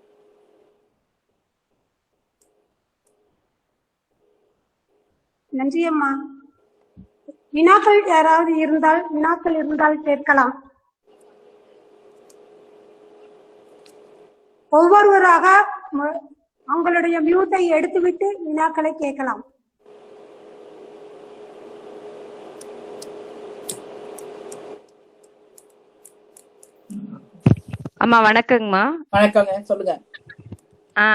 நன்றி அம்மா. வினாக்கள் யாராவது இருந்தால் கேட்கலாம். ஒவ்வொருவராக அவங்களுடைய மியூட்டை எடுத்துவிட்டு வினாக்களை கேட்கலாம். அம்மா வணக்கங்கம்மா. வணக்கங்க, சொல்லுங்க.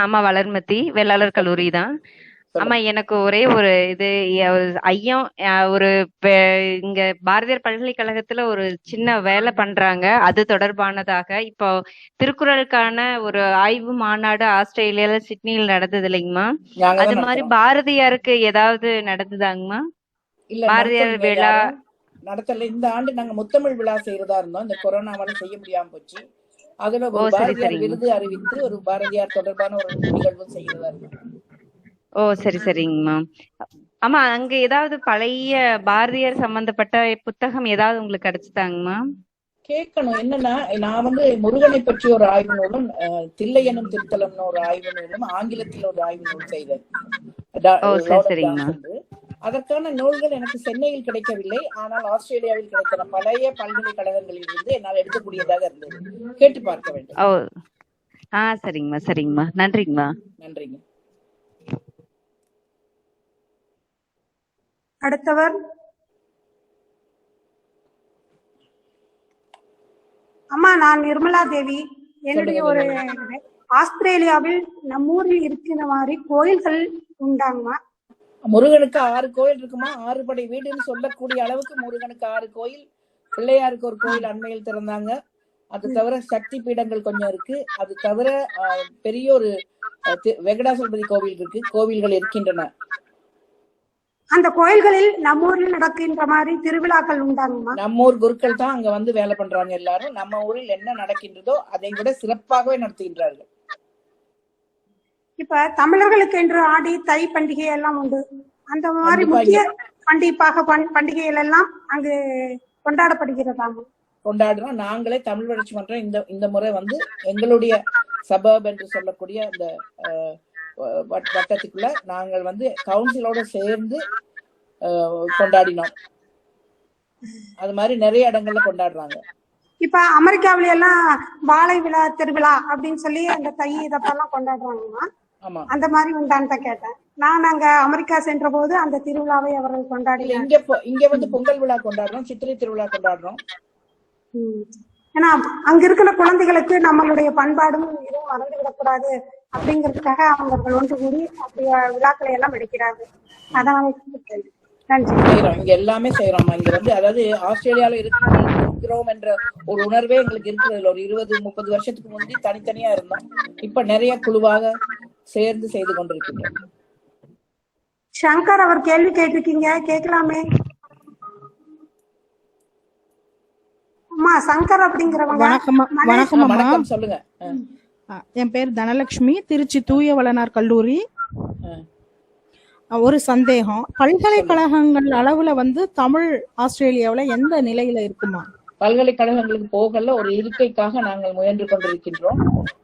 அம்மா வளர்மதி, வேளாளர் கல்லூரி தான். அம்மா எனக்கு ஒரே ஒரு இது ஐயம், ஒரு இங்க பாரதியார் பல்கலைக்கழகத்துல ஒரு சின்ன வேலை பண்றாங்க. அது தொடர்பானதாக இப்போ திருக்குறளுக்கான ஒரு ஆய்வு மாநாடு ஆஸ்திரேலியால சிட்னியில் நடந்தது இல்லைங்கம்மா? அது மாதிரி பாரதியாருக்கு ஏதாவது நடந்ததாங்கம்மா? பாரதியார் விழா நடத்தல. இந்த ஆண்டு நாங்க முத்தமிழ் விழா செய்யறதா இருந்தோம். இந்த கொரோனாவால செய்ய முடியாம போச்சு. அதுல ஒரு பாரதியார் விருது அறிவித்து ஒரு பாரதியார் தொடர்பான ஒரு நிகழ்வு செய்யறதா இருந்தோம். ஓ சரி சரிங்கம்மா. ஆமா, அங்க ஏதாவது பழைய பாரதியார் சம்பந்தப்பட்ட புத்தகம் ஏதாவது உங்களுக்கு கிடைச்சுதாங்கம்மா? கேட்கணும். என்னன்னா, நான் வந்து முருகனை பற்றி ஒரு ஆய்வு நூலும், தில்லை எனும் திருத்தலம்னு ஒரு ஆய்வு நூலும், ஆங்கிலத்தில் ஒரு ஆய்வு நூல் செய்தேன். அதற்கான நூல்கள் எனக்கு சென்னையில் கிடைக்கவில்லை. ஆனால் ஆஸ்திரேலியாவில் கிடைக்கிற பழைய பல்கலைக்கழகங்களில் இருந்து என்னால் எடுக்கக்கூடியதாக இருந்தது. கேட்டு பார்க்க வேண்டும். ஓ சரிங்கம்மா சரிங்கம்மா. நன்றிங்கம்மா. நன்றிங்க. அடுத்தவர் அம்மா, நான் நிர்மலா தேவி. என்னுடைய ஒரு ஆஸ்திரேலியாவில் நம்ம ஊரில் இருக்கிற மாதிரி கோயில்கள் உண்டாங்கம்மா? முருகனுக்கு 6 கோயில் இருக்குமா? 6 படை வீடுன்னு சொல்லக்கூடிய அளவுக்கு முருகனுக்கு 6 கோயில், பிள்ளையாருக்கு ஒரு கோயில் அண்மையில் திறந்தாங்க. அது தவிர சக்தி பீடங்கள் கொஞ்சம் இருக்கு. அது தவிர பெரிய ஒரு வெங்கடாசலபதி கோவில் இருக்கு. கோவில்கள் இருக்கின்றன. அந்த கோயில்களில் நம்ம ஊரில் நடக்கின்ற மாதிரி திருவிழாக்கள் உண்டாங்கம்மா? நம்ம ஊர் குருக்கள் தான் அங்க வந்து வேலை பண்றாங்க. எல்லாரும் நம்ம ஊரில் என்ன நடக்கின்றதோ அதை விட சிறப்பாகவே நடத்துகின்றார்கள். இப்ப தமிழர்களுக்கு என்று ஆடி தை பண்டிகை எல்லாம் உண்டு. அந்த மாதிரி முக்கிய பண்டிகைகள் எல்லாம் அங்கு கொண்டாடப்படுகிறதாங்க? கொண்டாடுறோம். நாங்களே தமிழ் வளர்ச்சி மன்றம் இந்த முறை வந்து எங்களுடைய சபப் என்று சொல்லக்கூடிய அந்த வட்டத்துக்குள்ள நாங்கள் வந்து கவுன்சிலோட சேர்ந்து கொண்டாடினோம். அது மாதிரி நிறைய இடங்கள்ல கொண்டாடுறாங்க. இப்ப அமெரிக்காவில எல்லாம் வாழை விழா திருவிழா அப்படின்னு சொல்லி அந்த தை இதெல்லாம் கொண்டாடுறாங்கம்மா. அந்த மாதிரி உண்டான்னு கேட்டேன். நான் அங்க அமெரிக்கா சென்ற போது அந்த திருவிழாவை அவர்கள் கொண்டாடி, இங்க வந்து பொங்கல் விழா கொண்டாடுறோம், சித்திரை திருவிழா கொண்டாடுறோம். ஏன்னா அங்க இருக்கிற குழந்தைகளுக்கு நம்மளுடைய பண்பாடும் இதுவும் மறந்து விடக்கூடாது அப்படிங்கிறதுக்காக அவர்கள் ஒன்று கூடி அப்படி விழாக்களை எல்லாம் எடுக்கிறார்கள். அதனால செய்யறோம். இங்க எல்லாமே செய்யறோம். இங்க வந்து அதாவது ஆஸ்திரேலியால இருக்கிறோம் என்ற ஒரு உணர்வே எங்களுக்கு இருக்கிறது. ஒரு 20-30 வருஷத்துக்கு முந்தி தனித்தனியா இருந்தோம். இப்ப நிறைய குழுவாக சேர்ந்து செய்து கொண்டிருக்கின்றோம். சங்கர் அவர் கேள்வி கேட்டிருக்கீங்க, கேட்கலாமே. அம்மா சங்கர் அப்படிங்கிறவங்க. வணக்கம் சொல்லுங்க. என் பேர் தனலட்சுமி, திருச்சி தூய வளனார் கல்லூரி. ஆ, ஒரு சந்தேகம், பல்கலைக்கழகங்கள் அளவுல தமிழ் ஆஸ்திரேலியாவுல எந்த நிலையில இருக்குமா? பல்கலைக்கழகங்களுக்கு போகல, ஒரு இருக்கைக்காக நாங்கள் முயன்று கொண்டிருக்கின்றோம்.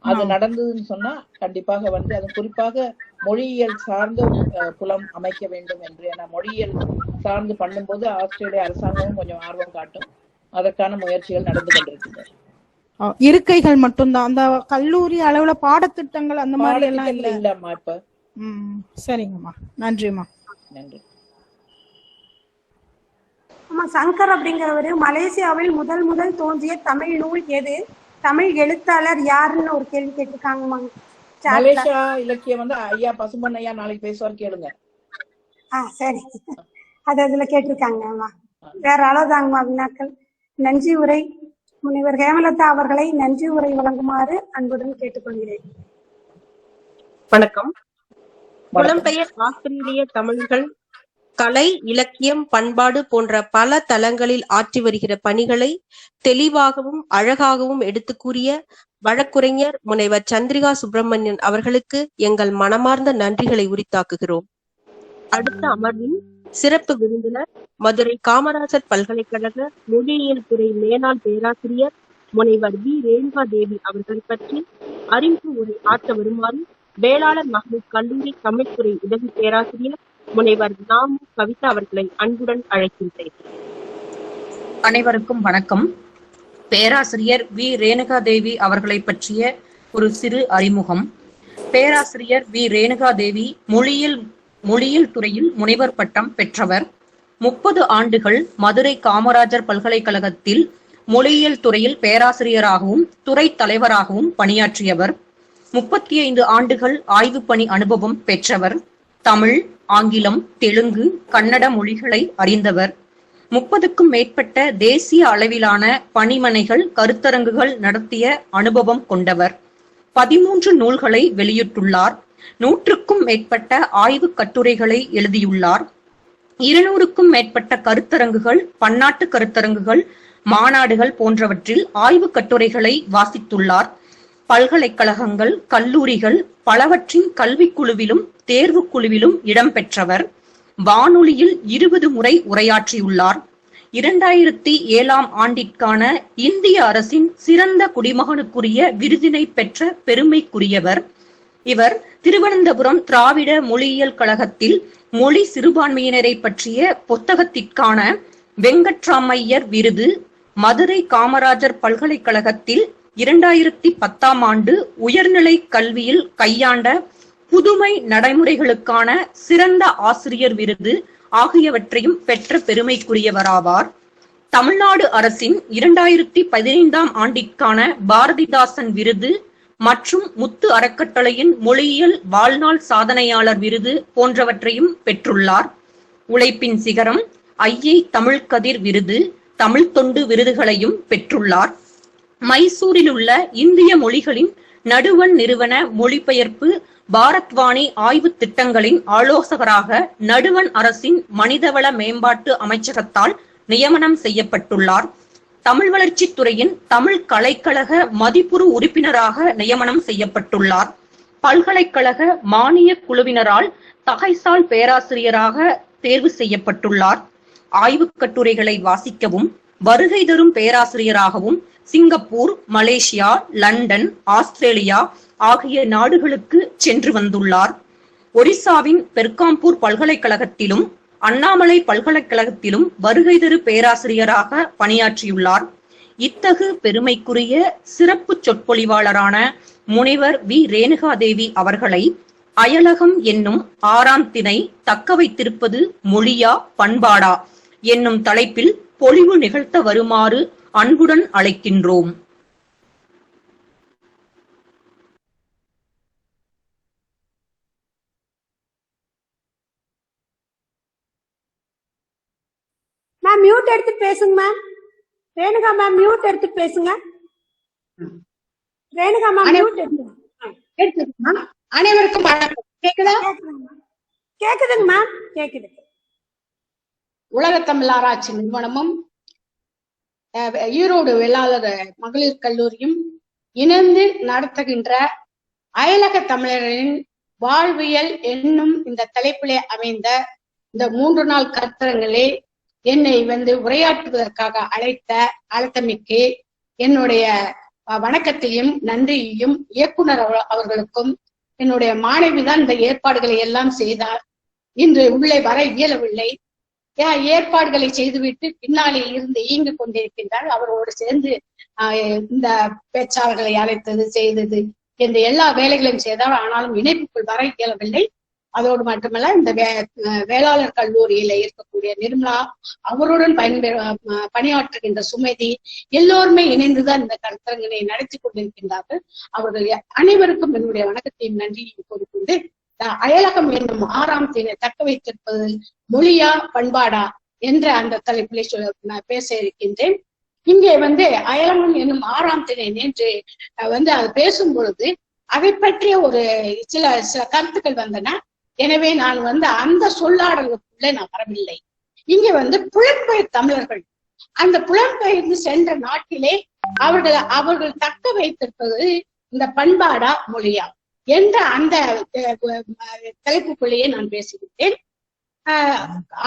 அது நடந்ததுன்னு சொன்னா கண்டிப்பாக அது குறிப்பாக மொழியியல் சார்ந்த புலம் அமைக்க வேண்டும் என்று. ஏன்னா மொழியியல் சார்ந்து பண்ணும்போது ஆஸ்திரேலிய அரசாங்கமும் கொஞ்சம் ஆர்வம் காட்டும். அதற்கான முயற்சிகள் நடந்து கொண்டிருக்கின்றன. இருக்கைகள் மட்டும்தான், அந்த கல்லூரி அளவுல பாடத்திட்டங்கள் அந்த மாதிரி எல்லாம் இல்லம்மா இப்ப. சரிங்கம்மா, நன்றிம்மா. நன்றி. ஆமா, சங்கர் அப்படிங்கிறவரு மலேசியாவில் முதல் தோன்றிய தமிழ் நூல் எது, தமிழ் எழுத்தாளர் யாருன்னு ஒரு கேள்வி கேட்டிருக்காங்கம்மா. மலேசியா இலக்கியம் ஐயா பசும்பொன் ஐயா நாளைக்கு பேசுவார், கேளுங்க. சரி, அது அதுல கேட்டிருக்காங்கம்மா. வேற அளவுதாங்கம்மா வினாக்கள். நன்றி உரை முனைவர் ஹேமலதா அவர்களை நன்றி உரை வழங்குமாறு அன்புடன் கேட்டுக்கொள்கிறேன். வணக்கம். புலம்பெயர் ஆஸ்திரேலிய தமிழர்கள் கலை, இலக்கியம், பண்பாடு போன்ற பல தளங்களில் ஆற்றி வருகிற பணிகளை தெளிவாகவும் அழகாகவும் எடுத்து கூறிய வழக்குரைஞர் முனைவர் சந்திரிகா சுப்பிரமணியன் அவர்களுக்கு எங்கள் மனமார்ந்த நன்றிகளை உரித்தாக்குகிறோம். அடுத்த அமர்வின் சிறப்பு விருந்தினர் மதுரை காமராஜர் பல்கலைக்கழக மொழியியல் துறை மேலாள் பேராசிரியர் முனைவர் வி ரேணுகா தேவி அவர்கள் பற்றி அறிமுக உரை ஆற்ற வருமாறு வேளாளர் மகளிர் கல்லூரி தமிழ்துறை உதவி பேராசிரியர் முனைவர் நாமு கவிதா அவர்களை அன்புடன் அழைக்கின்றேன். அனைவருக்கும் வணக்கம். பேராசிரியர் வி ரேணுகா தேவி அவர்களை பற்றிய ஒரு சிறு அறிமுகம். பேராசிரியர் வி ரேணுகா தேவி மொழியியல் துறையில் முனைவர் பட்டம் பெற்றவர். 30 ஆண்டுகள் மதுரை காமராஜர் பல்கலைக்கழகத்தில் மொழியியல் துறையில் பேராசிரியராகவும் துறை தலைவராகவும் பணியாற்றியவர். 35 ஆண்டுகள் ஆய்வு பணி அனுபவம் பெற்றவர். தமிழ், ஆங்கிலம், தெலுங்கு, கன்னட மொழிகளை அறிந்தவர். 30க்கும் மேற்பட்ட தேசிய அளவிலான பணிமனைகள், கருத்தரங்குகள் நடத்திய அனுபவம் கொண்டவர். 13 நூல்களை வெளியிட்டுள்ளார். 100க்கும் மேற்பட்ட ஆய்வு கட்டுரைகளை எழுதியுள்ளார். 200க்கும் மேற்பட்ட கருத்தரங்குகள், பன்னாட்டு கருத்தரங்குகள், மாநாடுகள் போன்றவற்றில் ஆய்வு கட்டுரைகளை வாசித்துள்ளார். பல்கலைக்கழகங்கள், கல்லூரிகள் பலவற்றின் கல்விக்குழுவிலும் தேர்வு குழுவிலும் இடம்பெற்றவர். வானொலியில் 20 முறை உரையாற்றியுள்ளார். 2007 ஆண்டிற்கான இந்திய அரசின் சிறந்த குடிமகனுக்குரிய விருதினை பெற்ற பெருமைக்குரியவர். இவர் திருவனந்தபுரம் திராவிட மொழியியல் கழகத்தில் மொழி சிறுபான்மையினரை பற்றிய புத்தகத்திற்கான வெங்கட்ராமையர் விருது, மதுரை காமராஜர் பல்கலைக்கழகத்தில் 2010 ஆண்டு உயர்நிலை கல்வியில் கையாண்ட புதுமை நடைமுறைகளுக்கான சிறந்த ஆசிரியர் விருது ஆகியவற்றையும் பெற்ற பெருமைக்குரியவராவார். தமிழ்நாடு அரசின் 2015 ஆண்டிற்கான பாரதிதாசன் விருது மற்றும் முத்து அறக்கட்டளையின் மொழியியல் வாழ்நாள் சாதனையாளர் விருது போன்றவற்றையும் பெற்றுள்ளார். உழைப்பின் சிகரம், ஐயை தமிழ் கதிர் விருது, தமிழ் தொண்டு விருதுகளையும் பெற்றுள்ளார். மைசூரில் உள்ள இந்திய மொழிகளின் நடுவண் நிறுவன மொழிபெயர்ப்பு பாரத்வாணி ஆய்வு திட்டங்களின் ஆலோசகராக நடுவண் அரசின் மனிதவள மேம்பாட்டு அமைச்சகத்தால் நியமனம் செய்யப்பட்டுள்ளார். தமிழ் வளர்ச்சித் துறையின் தமிழ் கலைக்கழக மதிப்புறு உறுப்பினராக நியமனம் செய்யப்பட்டுள்ளார். பல்கலைக்கழக மானிய குழுவினரால் தகைசால் பேராசிரியராக தேர்வு செய்யப்பட்டுள்ளார். ஆய்வுக் கட்டுரைகளை வாசிக்கவும் வருகை தரும் பேராசிரியராகவும் சிங்கப்பூர், மலேசியா, லண்டன், ஆஸ்திரேலியா ஆகிய நாடுகளுக்கு சென்று வந்துள்ளார். ஒரிசாவின் பெர்காம்பூர் பல்கலைக்கழகத்திலும் அண்ணாமலை பல்கலைக்கழகத்திலும் வருகை தரு பேராசிரியராக பணியாற்றியுள்ளார். இத்தகு பெருமைக்குரிய சிறப்பு சொற்பொழிவாளரான முனைவர் வி ரேணுகா தேவி அவர்களை அயலகம் என்னும் 6ஆம் திணை தக்க வைத்திருப்பது மொழியா பண்பாடா என்னும் தலைப்பில் பொழிவு நிகழ்த்த வருமாறு அன்புடன் அழைக்கின்றோம். மேம் மியூட் எடுத்து பேசுங்க. மேம் ரேணுகா மேம் மியூட் எடுத்து பேசுங்க. ரேணுகா மேம் மியூட் எடுத்து. அனைவருக்கும் வணக்கம். கேக்குதா? கேக்குதுங்க மேம், கேக்குது. உலகத்தமிழ் ஆராய்ச்சி நிறுவனமும் ஈரோடு வேளாளர் மகளிர் கல்லூரியும் இணைந்து நடத்துகின்ற அயலக தமிழரின் வாழ்வியல் என்னும் இந்த தலைப்பிலே அமைந்த இந்த 3 நாள் கருத்தரங்கிலே என்னை உரையாற்றுவதற்காக அழைத்தமைக்கு என்னுடைய வணக்கத்தையும் நன்றியையும் இயக்குனர் அவர்களுக்கும், என்னுடைய மாணவிதான் இந்த ஏற்பாடுகளை எல்லாம் செய்தார். இன்று உள்ளே வர இயலவில்லை. ஏற்பாடுகளை செய்துவிட்டு பின்னாலே இருந்து இயங்கி கொண்டிருக்கின்றார். அவரோடு சேர்ந்து இந்த பேச்சாளர்களை அழைத்தது செய்தது என்ற எல்லா வேலைகளையும் செய்தார். ஆனாலும் இணைப்புக்குள் வர இயலவில்லை. அதோடு மட்டுமல்ல, இந்த வேளாளர் கல்லூரியில இருக்கக்கூடிய நிர்மலா, அவருடன் பணியாற்றுகின்ற சுமதி, எல்லோருமே இணைந்துதான் இந்த கருத்தரங்கினை நடத்தி கொண்டிருக்கின்றார்கள். அவர்கள் அனைவருக்கும் என்னுடைய வணக்கத்தையும் நன்றியையும் கூறிக்கொண்டு, அயலகம் என்னும் 6ஆம் தேனை தக்க வைத்திருப்பது மொழியா பண்பாடா என்ற அந்த தலைப்பிலே நான் பேச இருக்கின்றேன். இங்கே அயலகம் என்னும் 6ஆம் தேனை நேற்று அது பேசும் பொழுது அதை பற்றிய ஒரு சில கருத்துக்கள் வந்தன. எனவே நான் அந்த சொல்லாடலுக்குள்ளே நான் வரவில்லை. இங்க புலம்பெயர் தமிழர்கள் அந்த புலம்பெயர்ந்து சென்ற நாட்டிலே அவர்கள் தக்க வைத்திருப்பது இந்த பண்பாடா மொழியா என்ற அந்த தலைப்புக்குள்ளேயே நான் பேசுகின்றேன்.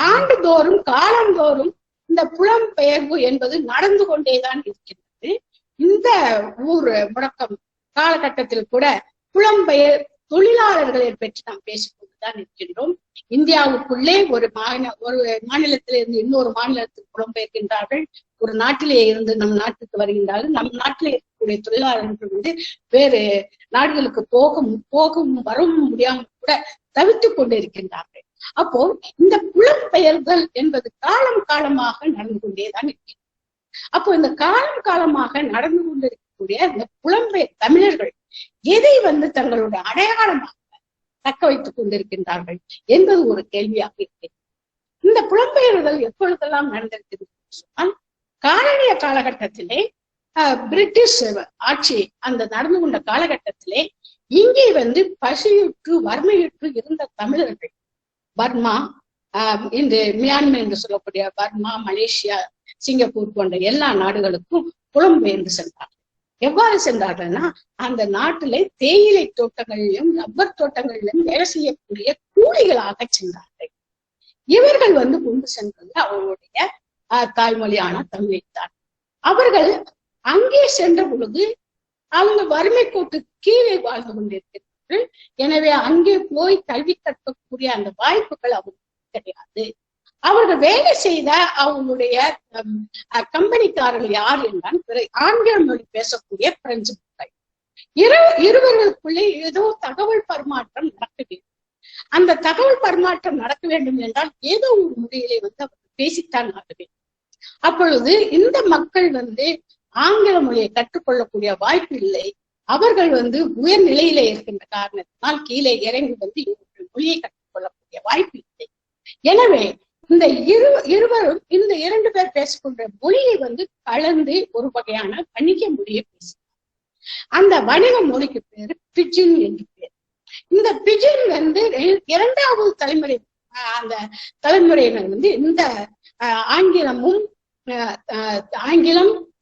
ஆண்டுதோறும் காலந்தோறும் இந்த புலம்பெயர்வு என்பது நடந்து கொண்டேதான் இருக்கின்றது. இந்த ஊர் முடக்கம் காலகட்டத்தில் கூட புலம்பெயர் தொழிலாளர்களை பற்றி நாம் பேசிக்கொண்டுதான் இருக்கின்றோம். இந்தியாவுக்குள்ளே ஒரு மாநிலத்திலிருந்து இன்னொரு மாநிலத்துக்கு புலம்பெயர்கின்றார்கள். ஒரு நாட்டிலே இருந்து நம் நாட்டுக்கு வருகின்றார்கள். நம் நாட்டிலே இருக்கக்கூடிய தொழிலாளர்கள் வேறு நாடுகளுக்கு போகும் வரவும் முடியாமல் கூட தவித்துக் கொண்டு இருக்கின்றார்கள். அப்போ இந்த புலம்பெயர்தல் என்பது காலம் காலமாக நடந்து கொண்டேதான் இருக்கிறது. அப்போ இந்த காலம் காலமாக நடந்து கொண்டிருக்கக்கூடிய இந்த புலம்பெயர் தமிழர்கள் எதை தங்களுடைய அடையாளமாக தக்க வைத்துக் கொண்டிருக்கின்றார்கள் என்பது ஒரு கேள்வியாக இருக்கிறது. இந்த புலம்பெயர்தல் எப்பொழுதெல்லாம் நடந்திருக்கிறது சொன்னால், காலனிய காலகட்டத்திலே பிரிட்டிஷ் ஆட்சி அந்த நடந்து கொண்ட காலகட்டத்திலே இங்கே பசியுற்று வறுமையுற்று இருந்த தமிழர்கள் பர்மா, இந்த மியான்மர் என்று சொல்லக்கூடிய பர்மா, மலேசியா, சிங்கப்பூர் போன்ற எல்லா நாடுகளுக்கும் புலம்பெயர்ந்து சென்றார்கள். எவ்வாறு சென்றார்கள்னா, அந்த நாட்டிலே தேயிலை தோட்டங்களிலும் ரப்பர் தோட்டங்களிலும் வேலை செய்யக்கூடிய கூலிகளாக சென்றார்கள். இவர்கள் கொண்டு சென்றது அவர்களுடைய தாய்மொழியான தமிழைத்தான். அவர்கள் அங்கே சென்ற பொழுது அவங்க வறுமை கோட்டு கீழே வாழ்ந்து கொண்டிருக்கிறார்கள். எனவே அங்கே போய் கல்வி கற்கக்கூடிய அந்த வாய்ப்புகள் அவங்களுக்கு கிடையாது. அவர்கள் வேலை செய்த அவங்களுடைய கம்பெனிக்காரர்கள் யார் என்றால் ஆங்கில மொழி பேசக்கூடிய பிரெஞ்சு மக்கள். இருவர்களுக்குள்ளே ஏதோ தகவல் பரிமாற்றம் நடக்க வேண்டும். அந்த தகவல் பரிமாற்றம் நடக்க வேண்டும் என்றால் ஏதோ ஒரு முறையிலே அவர்கள் பேசித்தான் ஆக வேண்டும். அப்பொழுது இந்த மக்கள் ஆங்கில மொழியை கற்றுக்கொள்ளக்கூடிய வாய்ப்பு இல்லை. அவர்கள் உயர் நிலையில இருக்கின்ற காரணத்தினால் கீழே இறங்கி இவர்கள் மொழியை கற்றுக்கொள்ளக்கூடிய வாய்ப்பு இல்லை. எனவே இந்த இருவரும் இந்த 2 பேர் பேசிக்கொண்ட மொழியை கலந்து ஒரு வகையான வணிக மொழியை பேசினார். அந்த வணிக மொழிக்கு பேரு பிஜின் என்று பேர். இந்த பிஜின் 2வது தலைமுறை அந்த தலைமுறையினர் இந்த ஆங்கிலம்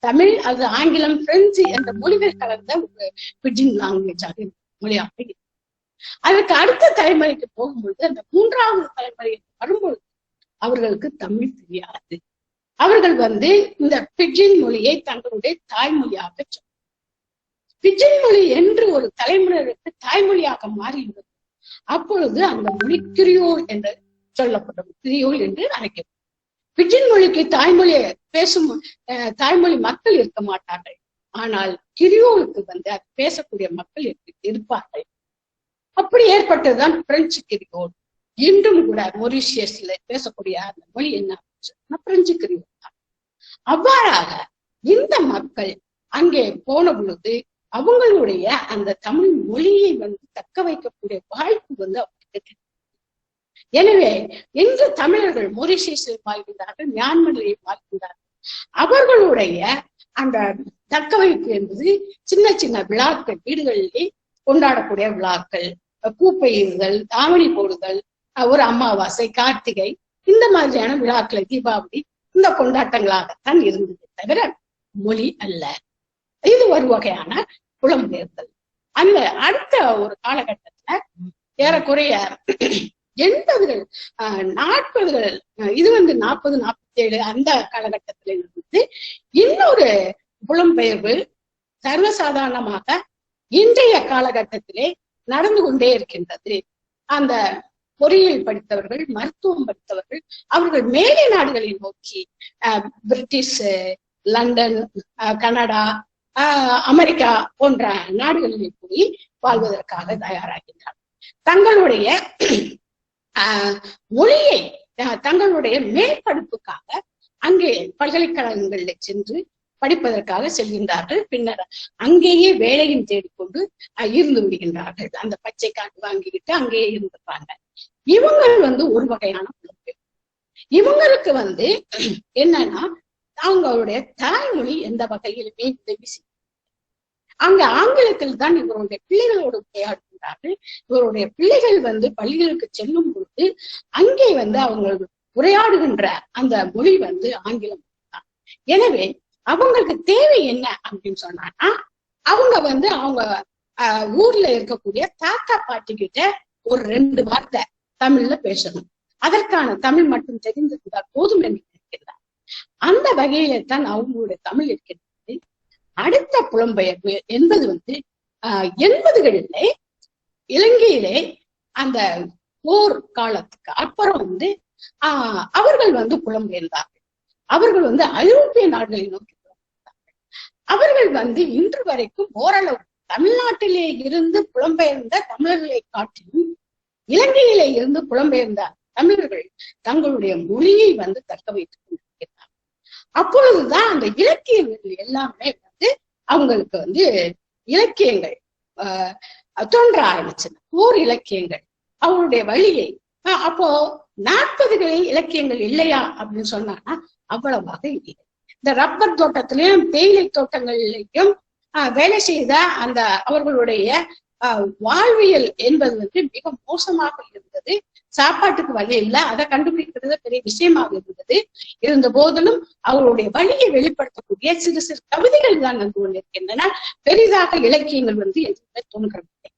தமிழ் அது ஆங்கிலம் பிரெஞ்சு என்ற மொழிகள் கலந்த ஒரு பிஜின் லாங்குவேஜாக மொழியாக இருக்கு. அதற்கு அடுத்த தலைமுறைக்கு போகும்பொழுது அந்த 3வது தலைமுறை வரும்பொழுது அவர்களுக்கு தமிழ் தெரியாது. அவர்கள் இந்த பிஜின் மொழியை தங்களுடைய தாய்மொழியாக சொன்னார். பிஜின் மொழி என்று ஒரு தலைமுறைக்கு தாய்மொழியாக மாறியுள்ளது. அப்பொழுது அந்த மொழி கிரியோல் என்று சொல்லப்படும், கிரியோல் என்று அழைக்கப்படும். பிஜின் மொழிக்கு தாய்மொழியை பேசும் தாய்மொழி மக்கள் இருக்க மாட்டார்கள். ஆனால் கிரியோலுக்கு அது பேசக்கூடிய மக்கள் இருப்பார்கள். அப்படி ஏற்பட்டதுதான் பிரெஞ்சு கிரியோல். இன்றும் கூட மொரிஷியஸ்ல பேசக்கூடிய அந்த மொழி என்ன பிரெஞ்சு கிரியோல் தான். அவ்வாறாக இந்த மக்கள் அங்கே போன பொழுது அவங்களுடைய அந்த தமிழ் மொழியை தக்க வைக்கக்கூடிய வாய்ப்பு அவங்களுக்கு. எனவே இன்று தமிழர்கள் மொரிஷியஸில் வாழ்கின்றார்கள், மியான்மரில் வாழ்கின்றார்கள். அவர்களுடைய அந்த தக்க வைப்பு என்பது சின்ன சின்ன விழாக்கள், வீடுகளிலே கொண்டாடக்கூடிய விழாக்கள், பூப்பெய்யுதல், தாவணி போடுதல், ஒரு அமாவாசை, கார்த்திகை, இந்த மாதிரியான விழாக்களை, தீபாவளி, இந்த கொண்டாட்டங்களாகத்தான் இருந்தது தவிர மொழி அல்ல. இது ஒரு வகையான புலம்பெயர்தல். அந்த அடுத்த ஒரு காலகட்டத்துல ஏறக்குறைய 80கள் 40கள், இது 40, 47 அந்த காலகட்டத்தில இருந்து இன்னொரு புலம்பெயர்வு சர்வசாதாரணமாக இன்றைய காலகட்டத்திலே நடந்து கொண்டே இருக்கின்றது. அந்த பொறியியல் படித்தவர்கள், மருத்துவம் படித்தவர்கள், அவர்கள் மேலை நாடுகளை நோக்கி பிரிட்டிஷ், லண்டன், கனடா, அமெரிக்கா போன்ற நாடுகளில் போய் வாழ்வதற்காக தயாராகின்றார். தங்களுடைய மொழியை, தங்களுடைய மேற்படிப்புக்காக அங்கே பல்கலைக்கழகங்களில் சென்று படிப்பதற்காக செல்கின்றார்கள். பின்னர் அங்கேயே வேலையும் தேடிக்கொண்டு இருந்து விடுகின்றார்கள். அந்த பச்சை காட்டு வாங்கிக்கிட்டு அங்கேயே இருந்துப்பாங்க. இவங்க ஒரு வகையான புலம்பெயர்வு. இவங்களுக்கு என்னன்னா அவங்களுடைய தாய்மொழி எந்த வகையிலுமே உதவி செய்யும். அங்க ஆங்கிலத்தில் தான் இவருடைய பிள்ளைகளோடு உரையாடுகின்றார்கள். இவருடைய பிள்ளைகள் பள்ளிகளுக்கு செல்லும் பொழுது அங்கே அவங்க உரையாடுகின்ற அந்த மொழி ஆங்கிலம் தான். எனவே அவங்களுக்கு தேவை என்ன அப்படின்னு சொன்னான்னா, அவங்க அவங்க ஊர்ல இருக்கக்கூடிய தாத்தா பாட்டி கிட்ட ஒரு 2 வார்த்தை தமிழ்ல பேசணும். அதற்கான தமிழ் மட்டும் தெரிந்திருந்தால் போதும் என்று நினைக்கிறார். அந்த வகையில தான் அவங்களுடைய தமிழ் இருக்கின்றது. அடுத்த புலம்பெயர்வு என்பது 80களிலே இலங்கையிலே அந்த போர் காலத்துக்கு அப்புறம் அவர்கள் புலம்பெயர்ந்தார்கள். அவர்கள் ஐரோப்பிய நாடுகளை நோக்கி புலம்பெயர்ந்தார்கள். அவர்கள் இன்று வரைக்கும் ஓரளவு தமிழ்நாட்டிலே இருந்து புலம்பெயர்ந்த தமிழர்களை காட்டிலும் இலங்கையிலே இருந்து புலம்பெயர்ந்த தமிழர்கள் தங்களுடைய மொழியை தக்க வைத்துக் கொண்டிருக்கிறார். அப்பொழுதுதான் அந்த இலக்கியங்கள் எல்லாமே அவங்களுக்கு இலக்கியங்கள் தோன்ற ஆரம்பிச்சது. போர் இலக்கியங்கள் அவருடைய வழியை. அப்போ 40களில் இலக்கியங்கள் இல்லையா அப்படின்னு சொன்னாங்கன்னா அவ்வளவாக இல்லை. இந்த ரப்பர் தோட்டத்திலையும் தேயிலை தோட்டங்களிலையும் வேலை செய்த அந்த அவர்களுடைய வாழ்வியல் என்பது மிக மோசமாக இருந்தது. சாப்பாட்டுக்கு வழி இல்லை, அதை கண்டுபிடிக்கிறது பெரிய விஷயமாக இருந்தது. இருந்த போதிலும் அவருடைய வழியை வெளிப்படுத்தக்கூடிய சிறு சிறு கவிதைகள் தான் கொண்டிருக்கின்றன. பெரிதாக இலக்கியங்கள் எதுவுமே தோன்றவில்லை.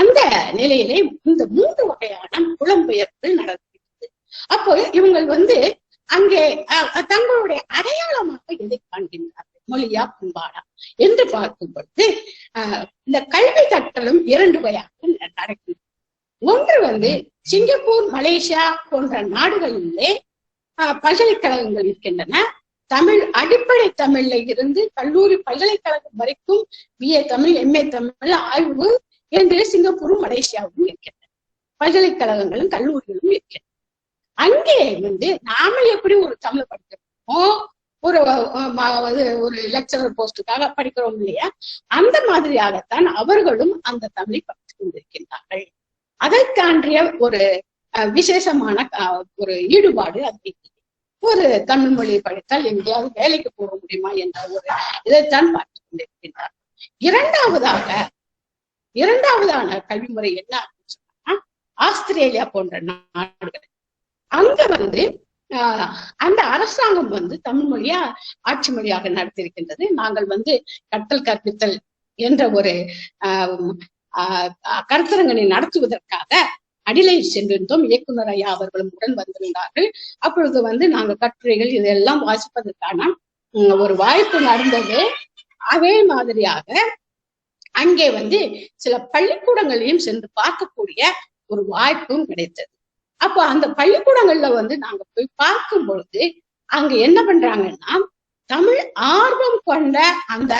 அந்த நிலையிலே இந்த 3 வகையான புலம்பெயர்ப்பு நடக்கிறது. அப்போ இவங்க அங்கே தங்களுடைய அடையாளமாக எதை காண்கின்றார்கள், மொழியா பண்பாடா என்று பார்க்கும் பொழுது இந்த கல்வி கற்றலும் 2 வகையாக நடக்கிறது. ஒன்று சிங்கப்பூர், மலேசியா போன்ற நாடுகளிலே பல்கலைக்கழகங்கள் இருக்கின்றன. தமிழ், அடிப்படை தமிழ்ல இருந்து கல்லூரி பல்கலைக்கழகம் வரைக்கும் BA தமிழ், MA தமிழ் ஆய்வு என்று சிங்கப்பூரும் மலேசியாவும் இருக்கின்றன. பல்கலைக்கழகங்களும் கல்லூரிகளும் இருக்கின்றன. அங்கே நாம எப்படி ஒரு தமிழ் படிக்கிறோமோ, ஒரு லெக்சரர் போஸ்டுக்காக படிக்கிறோம் இல்லையா, அந்த மாதிரியாகத்தான் அவர்களும் அந்த தமிழை படித்துக் கொண்டிருக்கின்றார்கள். அதற்காண்டிய ஒரு விசேஷமான ஒரு ஈடுபாடு அது ஒரு தமிழ் மொழியை படித்தால் எங்கேயாவது வேலைக்கு போக முடியுமா என்ற ஒரு இதைத்தான் பார்த்துக் கொண்டிருக்கின்றார். இரண்டாவதான கல்வி முறை என்ன அப்படின்னு சொன்னா, ஆஸ்திரேலியா போன்ற நாடுகள் அங்க அந்த அரசாங்கம் தமிழ் மொழியா ஆட்சி மொழியாக நடத்தியிருக்கின்றது. நாங்கள் கற்றல் கற்பித்தல் என்ற ஒரு கருத்தரங்கனை நடத்துவதற்காக அடிலைட் சென்றிருந்தோம். இயக்குனர் ஐயா அவர்களும் உடன் வந்திருந்தார்கள். அப்பொழுது நாங்கள் கட்டுரைகள் இதெல்லாம் வாசிப்பதற்கான ஒரு வாய்ப்பு நடந்தது. அதே மாதிரியாக அங்கே சில பள்ளிக்கூடங்களையும் சென்று பார்க்கக்கூடிய ஒரு வாய்ப்பும் கிடைத்தது. அப்போ அந்த பள்ளிக்கூடங்கள்ல நாங்க போய் பார்க்கும் பொழுது அங்க என்ன பண்றாங்கன்னா, தமிழ் ஆர்வம் கொண்ட அந்த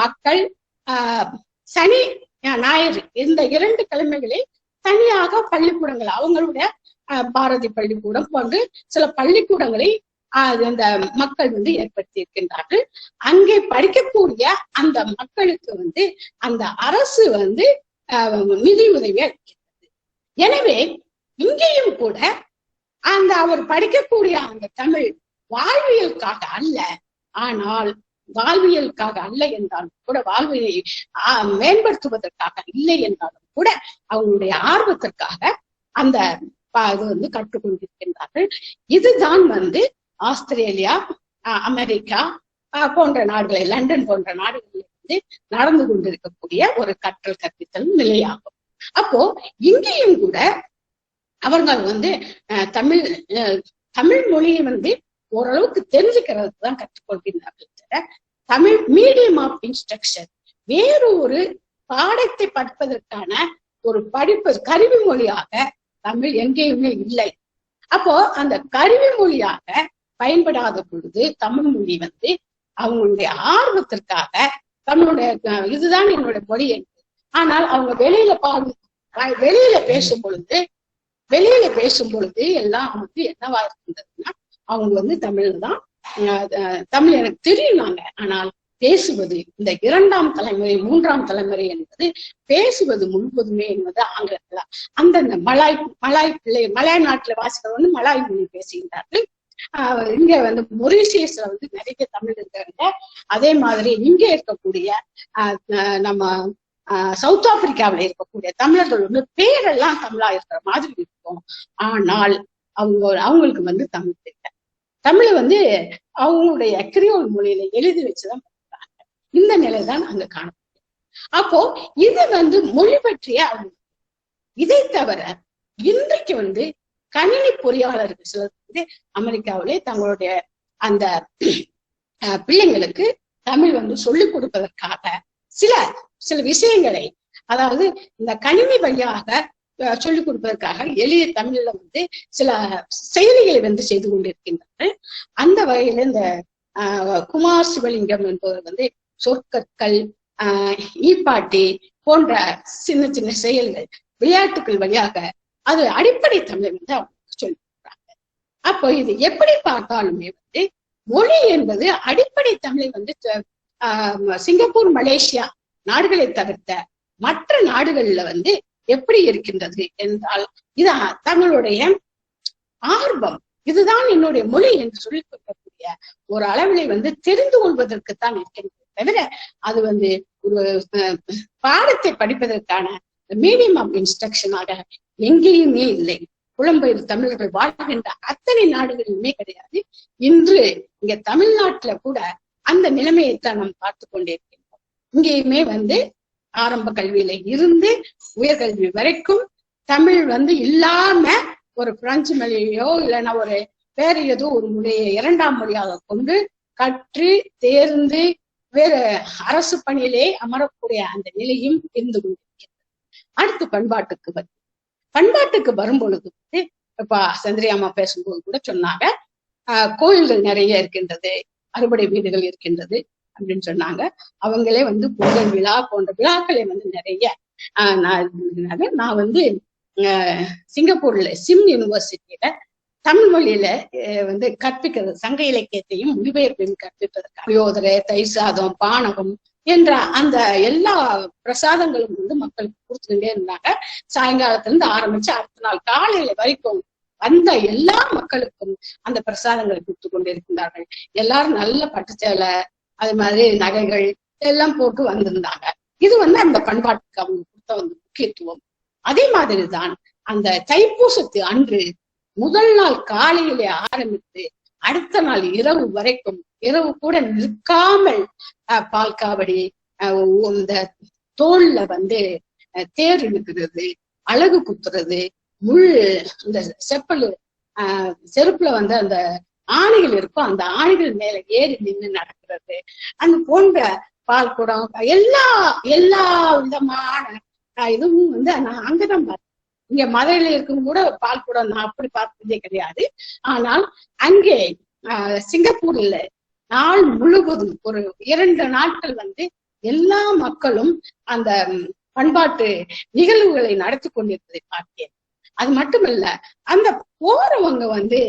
மக்கள் சனி ஞாயிறு இந்த 2 கிழமைகளில் தனியாக பள்ளிக்கூடங்கள், அவங்களுடைய பாரதி பள்ளிக்கூடம் போன்று சில பள்ளிக்கூடங்களை அந்த மக்கள் ஏற்படுத்தி இருக்கின்றார்கள். அங்கே படிக்கக்கூடிய அந்த மக்களுக்கு அந்த அரசு நிதி உதவி அளிக்கிறது. எனவே இங்கேயும் கூட அந்த அவர் படிக்கக்கூடிய அந்த தமிழ் வாழ்வியலுக்காக அல்ல, ஆனால் வாழ்வியலுக்காக அல்ல என்றாலும் கூட, வாழ்வியை மேம்படுத்துவதற்காக இல்லை என்றாலும் கூட அவங்களுடைய ஆர்வத்திற்காக அந்த இது கற்றுக்கொண்டிருக்கின்றார்கள். இதுதான் ஆஸ்திரேலியா, அமெரிக்கா போன்ற நாடுகளை, லண்டன் போன்ற நாடுகளில் வந்து நடந்து கொண்டிருக்கக்கூடிய ஒரு கற்றல் கற்பித்தல் நிலையாகும். அப்போ இங்கேயும் கூட அவர்கள் வந்து தமிழ் தமிழ் மொழியை வந்து ஓரளவுக்கு தெரிஞ்சுக்கிறதுக்கு தான் கற்றுக்கொள்கின்றார்கள். தமிழ் மீடியம் ஆஃப் இன்ஸ்ட்ரக்ஷன் வேறு ஒரு பாடத்தை படிப்பதற்கான ஒரு கருவி மொழியாக தமிழ் எங்கேயுமே இல்லை. அப்போ அந்த கருவி மொழியாக பயன்படாத பொழுது தமிழ் மொழி வந்து அவங்களுடைய ஆர்வத்திற்காக தன்னுடைய இதுதான் என்னுடைய மொழி என்று, ஆனால் அவங்க வெளியில பேசும் பொழுது எல்லாம் வந்து என்னவா இருக்கின்றதுன்னா அவங்க வந்து தமிழ் எனக்கு தெரியும்னாங்க, ஆனால் பேசுவது இந்த 2ஆம் தலைமுறை 3ஆம் தலைமுறை என்பது பேசுவது முழுவதுமே என்பது ஆங்கிலத்துல அந்தந்த மலாய் நாட்டுல வாசிகள் வந்து மலாய் மொழி பேசுகின்றார்கள். இங்க வந்து மொரீசியஸ்ல வந்து நிறைய தமிழ் இருக்காங்க. அதே மாதிரி இங்க இருக்கக்கூடிய நம்ம சவுத் ஆப்பிரிக்காவில இருக்கக்கூடிய தமிழர்கள் வந்து பேரெல்லாம் தமிழா இருக்கிற மாதிரி இருக்கும். ஆனால் அவங்களுக்கு வந்து தமிழ் தெரியல. தமிழை வந்து அவங்களுடைய கிரியோல் மொழியில எழுதி வச்சுதான் பண்றாங்க. இந்த நிலைதான் அங்க காணப்படுது. அப்போ இது வந்து மொழி பற்றிய இதை தவிர இன்றைக்கு வந்து கணினி பொறியாளர்கள் சிலர் வந்து அமெரிக்காவிலே தங்களுடைய அந்த பிள்ளைங்களுக்கு தமிழ் வந்து சொல்லிக் கொடுப்பதற்காக சில விஷயங்களை, அதாவது இந்த கணினி வழியாக சொல்லிக் கொடுப்பதற்காக எளிய தமிழ்ல வந்து சில செயலிகளை வந்து செய்து கொண்டிருக்கின்றனர். அந்த வகையில இந்த குமார் சிவலிங்கம் என்பவர் வந்து சொற்கற்கள், ஈப்பாட்டி போன்ற சின்ன சின்ன செயல்கள், விளையாட்டுகள் வழியாக அது அடிப்படை தமிழை வந்து அவங்க சொல்லி கொடுக்குறாங்க. அப்போ இது எப்படி பார்த்தாலுமே வந்து மொழி என்பது அடிப்படை தமிழை வந்து சிங்கப்பூர், மலேசியா நாடுகளை தவிர்த்த மற்ற நாடுகள்ல வந்து எப்படி இருக்கின்றது என்றால் இது தங்களுடைய ஆர்வம், இதுதான் என்னுடைய மொழி என்று சொல்லிக் கொள்ளக்கூடிய ஒரு அளவிலே வந்து தெரிந்து கொள்வதற்குத்தான் இருக்கின்றது தவிர அது வந்து ஒரு பாடத்தை படிப்பதற்கான மீடியம் ஆஃப் இன்ஸ்ட்ரக்ஷனாக எங்கேயுமே இல்லை. புலம்பெயர் தமிழர்கள் வாழ்கின்ற அத்தனை நாடுகளிலுமே கிடையாது. இன்று இங்க தமிழ்நாட்டுல கூட அந்த நிலைமையைத்தான் நாம் பார்த்து கொண்டே இருக்கின்றோம். இங்கேயுமே வந்து ஆரம்ப கல்வியில இருந்து உயர்கல்வி வரைக்கும் தமிழ் வந்து இல்லாம ஒரு பிரெஞ்சு மொழியோ இல்லைன்னா ஒரு வேற ஏதோ ஒரு மொழியை 2ஆம் மொழியாக கொண்டு கற்று தேர்ந்து வேறு அரசு பணியிலே அமரக்கூடிய அந்த நிலையும் இருந்து கொண்டிருக்கிறது. அடுத்து பண்பாட்டுக்கு வரும் பொழுது வந்து இப்ப சந்திரியாமா பேசும்போது கூட சொன்னாங்க, கோயில்கள் நிறைய இருக்கின்றது, அறுபடை வீடுகள் இருக்கின்றது அப்படின்னு சொன்னாங்க. அவங்களே வந்து பொங்கல் விழா போன்ற விழாக்களை வந்து நிறைய நான் வந்து சிங்கப்பூர்ல சிம் யூனிவர்சிட்டியில தமிழ் மொழியில வந்து கற்பிக்கிறது, சங்க இலக்கியத்தையும் மொழிபெயர்ப்பையும் கற்பிப்பதற்கு யோதரை, தயிர் சாதம், பானகம் என்ற அந்த எல்லா பிரசாதங்களும் வந்து மக்களுக்கு கொடுத்துக்கிட்டே இருந்தாங்க. சாயங்காலத்துல இருந்து ஆரம்பிச்சு அடுத்த நாள் காலையில வரைக்கும் அந்த எல்லா மக்களுக்கும் அந்த பிரசாதங்களை கொடுத்து கொண்டு இருக்கின்றார்கள். எல்லாரும் நல்ல பட்டுச்சேலை, அது மாதிரி நகைகள் எல்லாம் போட்டு வந்திருந்தாங்க. இது வந்து அந்த பண்பாட்டுக்கு அவங்க கொடுத்த வந்து முக்கியத்துவம். அதே மாதிரிதான் அந்த தைப்பூசத்து அன்று முதல் நாள் காலையிலே ஆரம்பித்து அடுத்த நாள் இரவு வரைக்கும், இரவு கூட நிற்காமல் பால் காவடி, இந்த தோல்ல வந்து தேர் இழுக்கிறது, அழகு குத்துறது, இந்த செருப்புல வந்து அந்த ஆணைகள் இருக்கும், அந்த ஆணைகள் மேல ஏறி நின்று நடக்கிறது, அந்த போன்ற பால் குடம் எல்லா விதமான இதுவும் வந்து நான் அங்கதான் பார்த்தேன். இங்க மதுரையில இருக்கும் கூட பால் குடம் நான் அப்படி பார்த்ததே கிடையாது. ஆனால் அங்கே சிங்கப்பூர்ல நாள் முழுவதும் ஒரு 2 நாட்கள் வந்து எல்லா மக்களும் அந்த பண்பாட்டு நிகழ்வுகளை நடத்தி கொண்டிருப்பதை பார்த்தேன். அது மட்டுமல்ல, அந்த போறவங்க வந்து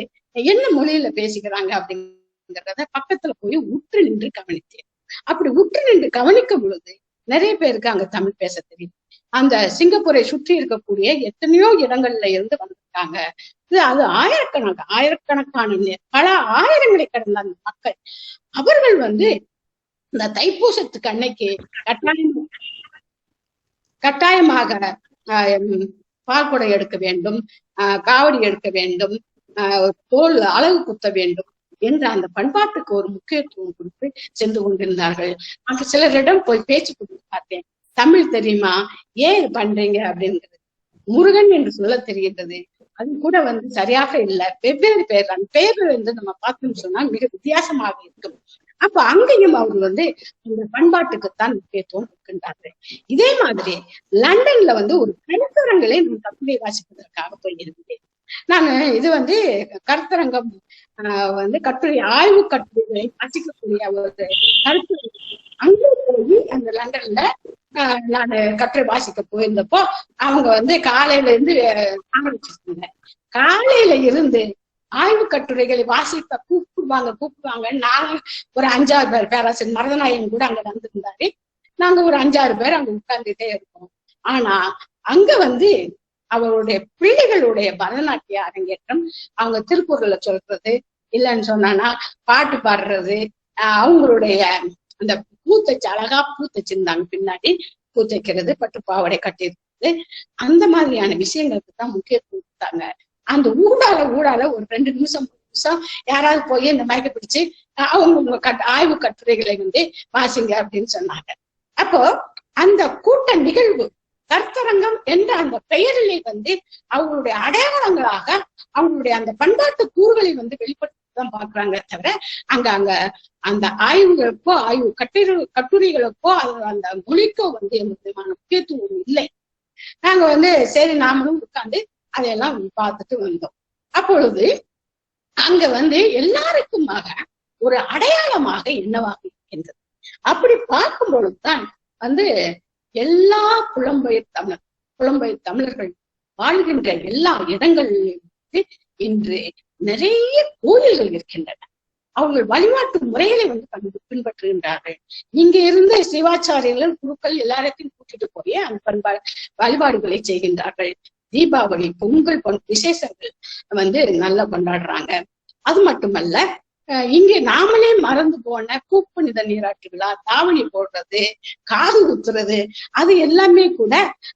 என்ன மொழியில பேசிக்கிறாங்க அப்படிங்கிறத பக்கத்துல போய் உற்று நின்று கவனித்தேன். அப்படி உற்று நின்று கவனிக்கும் பொழுது நிறைய பேருக்கு அங்க தமிழ் பேச தெரியும். அந்த சிங்கப்பூரை சுற்றி இருக்கக்கூடிய எத்தனையோ இடங்கள்ல இருந்து வந்திருக்காங்க. அது ஆயிரக்கணக்கான பல ஆயிரங்களை கடந்த அந்த மக்கள், அவர்கள் வந்து இந்த தைப்பூசத்துக்கு அன்னைக்கு கட்டாயமாக பால்குடம் எடுக்க வேண்டும், காவடி எடுக்க வேண்டும், தோல் அழகு குத்த வேண்டும் என்ற அந்த பண்பாட்டுக்கு ஒரு முக்கியத்துவம் கொடுத்து சென்று கொண்டிருந்தார்கள். அங்க சிலரிடம் போய் பேச்சு கொடுத்து பார்த்தேன். தமிழ் தெரியுமா, ஏன் இது பண்றீங்க அப்படிங்கிறது. முருகன் என்று சொல்ல தெரிகின்றது, அது கூட சரியாக இல்லை, வெவ்வேறு பெயர். அந்த பெயர்கள் நம்ம பார்த்தோம்னு சொன்னா மிக வித்தியாசமாக இருக்கும். அப்ப அங்கேயும் அவர் இந்த பண்பாட்டுக்குத்தான் முக்கியத்துவம் இருக்கின்றார்கள். இதே மாதிரி லண்டன்ல ஒரு கருத்தரங்களை நான் கட்டுரை வாசிப்பதற்காக போயிருந்தேன். நான் இது கருத்தரங்கம் கட்டுரை ஆய்வு கட்டுரைகளை வாசிக்கக்கூடிய ஒரு கருத்துரை. அங்க போய் அந்த லண்டன்ல நான் கட்டுரை வாசிக்க போயிருந்தப்போ அவங்க காலையில இருந்து ஆரம்பிச்சிருந்தாங்க. காலையில இருந்து ஆய்வு கட்டுரைகளை வாசிக்க கூப்பிடுவாங்க. நாங்க ஒரு 5-6 பேர், பேராசிரியர் மரதநாயகன் கூட அங்க வந்திருந்தாரு. நாங்க ஒரு 5-6 பேர் அங்க உட்கார்ந்துட்டே இருக்கோம். ஆனா அங்க அவருடைய பிள்ளைகளுடைய பரதநாட்டிய அரங்கேற்றம், அவங்க திருக்குறளை சொல்றது, இல்லைன்னு சொன்னா பாட்டு பாடுறது, அவங்களுடைய அந்த பூத்தச்சு அழகா பூத்தச்சிருந்தாங்க, பின்னாடி பூத்தைக்கிறது, பட்டு பாவடை கட்டிருக்கிறது, அந்த மாதிரியான விஷயங்களுக்கு தான் முக்கியத்துவம் கொடுத்தாங்க. அந்த ஊடால ஒரு 2 நிமிஷம் யாராவது போய் இந்த மயக்க பிடிச்சு அவங்க ஆய்வு கட்டுரைகளை வாசிங்க அப்படின்னு சொன்னாங்க. அப்போ அந்த கூட்ட நிகழ்வு கருத்தரங்கம் என்ற அந்த பெயரிலே அவங்களுடைய அடையாளங்களாக அவங்களுடைய அந்த பண்பாட்டு கூறுகளை வெளிப்படுத்திதான் பாக்குறாங்க தவிர அங்க அந்த ஆய்வுகளுக்கோ ஆய்வு கட்டுரைகளுக்கோ அந்த மொழிக்கோ எந்த விதமான முக்கியத்துவம் இல்லை. நாங்க சரி நாமளும் உட்கார்ந்து அதையெல்லாம் பார்த்துட்டு வந்தோம். அப்பொழுது அங்க எல்லாருக்குமாக ஒரு அடையாளமாக என்னவாக இருக்கின்றது. அப்படி பார்க்கும் பொழுதுதான் எல்லா புலம்பெயர் தமிழர்கள் வாழ்கின்ற எல்லா இடங்களிலும் இன்று நிறைய கோயில்கள் இருக்கின்றன. அவர்கள் வழிபாட்டு முறைகளை பின்பற்றுகின்றார்கள். இங்க இருந்த சிவாச்சாரியர்கள் குருக்கள் எல்லாரையும் கூட்டிட்டு போய் அந்த வழிபாடுகளை செய்கின்றார்கள். தீபாவளி, பொங்கல் போன்ற விசேஷங்கள் நல்லா கொண்டாடுறாங்க. அது மட்டுமல்ல, இங்க நாமளே மறந்து போன பூப்புனித நீராட்டு விழா, தாவணி போடுறது, காது குத்துறது, அது எல்லாமே கூட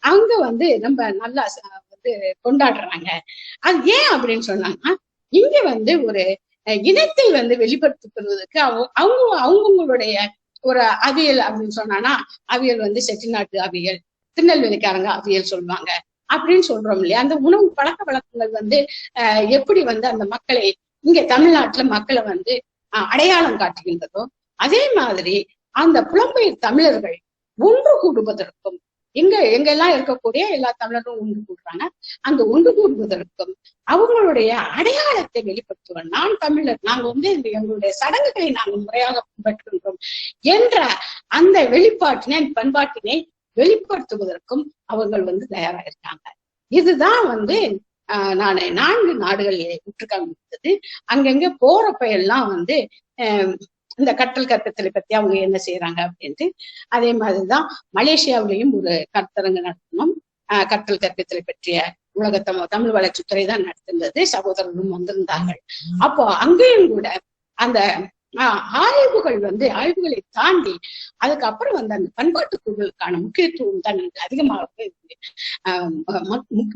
அங்க ரொம்ப நல்லா கொண்டாடுறாங்க. அது ஏன் அப்படின்னு சொன்னாங்கன்னா, இங்க ஒரு இனத்தை வெளிப்படுத்துவதற்கு அவங்களுடைய ஒரு அவியல் அப்படின்னு சொன்னானா, அவியல் செட்டிநாட்டு அவியல், திருநெல்வேலிக்காரங்க அவியல் சொல்லுவாங்க அப்படின்னு சொல்றோம் இல்லையா. அந்த உணவு பழக்க வழக்கங்கள் எப்படி அந்த மக்களை, இங்க தமிழ்நாட்டுல மக்களை அடையாளம் காட்டுகின்றதோ, அதே மாதிரி அந்த புலம்பெயர் தமிழர்கள் ஒன்று கூடுவதற்கும், எங்கெல்லாம் இருக்கக்கூடிய எல்லா தமிழரும் ஒன்று கூடுறாங்க, அந்த ஒன்று கூடுவதற்கும் அவங்களுடைய அடையாளத்தை வெளிப்படுத்துவோம். நான் தமிழர், நாங்க எங்களுடைய சடங்குகளை நாங்கள் முறையாக பின்பற்றுகின்றோம் என்ற அந்த வெளிப்பாட்டினை, பண்பாட்டினை வெளிப்படுத்துவதற்கும் அவர்கள் தயாராக இருக்காங்க. இதுதான் நான் 4 நாடுகளில் உற்று காமித்தது. அங்கங்க போறப்ப எல்லாம் இந்த கற்றல் கற்பித்தலை பத்தி அவங்க என்ன செய்யறாங்க அப்படின்ட்டு. அதே மாதிரிதான் மலேசியாவிலையும் ஒரு கருத்தரங்கு நடத்தணும். கற்றல் கற்பித்தலை பற்றிய உலக தமிழ் வளர்ச்சித்துறை தான் நடத்திருந்தது. சகோதரர்களும் வந்திருந்தார்கள். அப்போ அங்கேயும் கூட அந்த ஆய்வுகளை தாண்டி அதுக்கப்புறம் அந்த பண்பாட்டு கூறுகளுக்கான முக்கியத்துவம் தான் அதிகமாக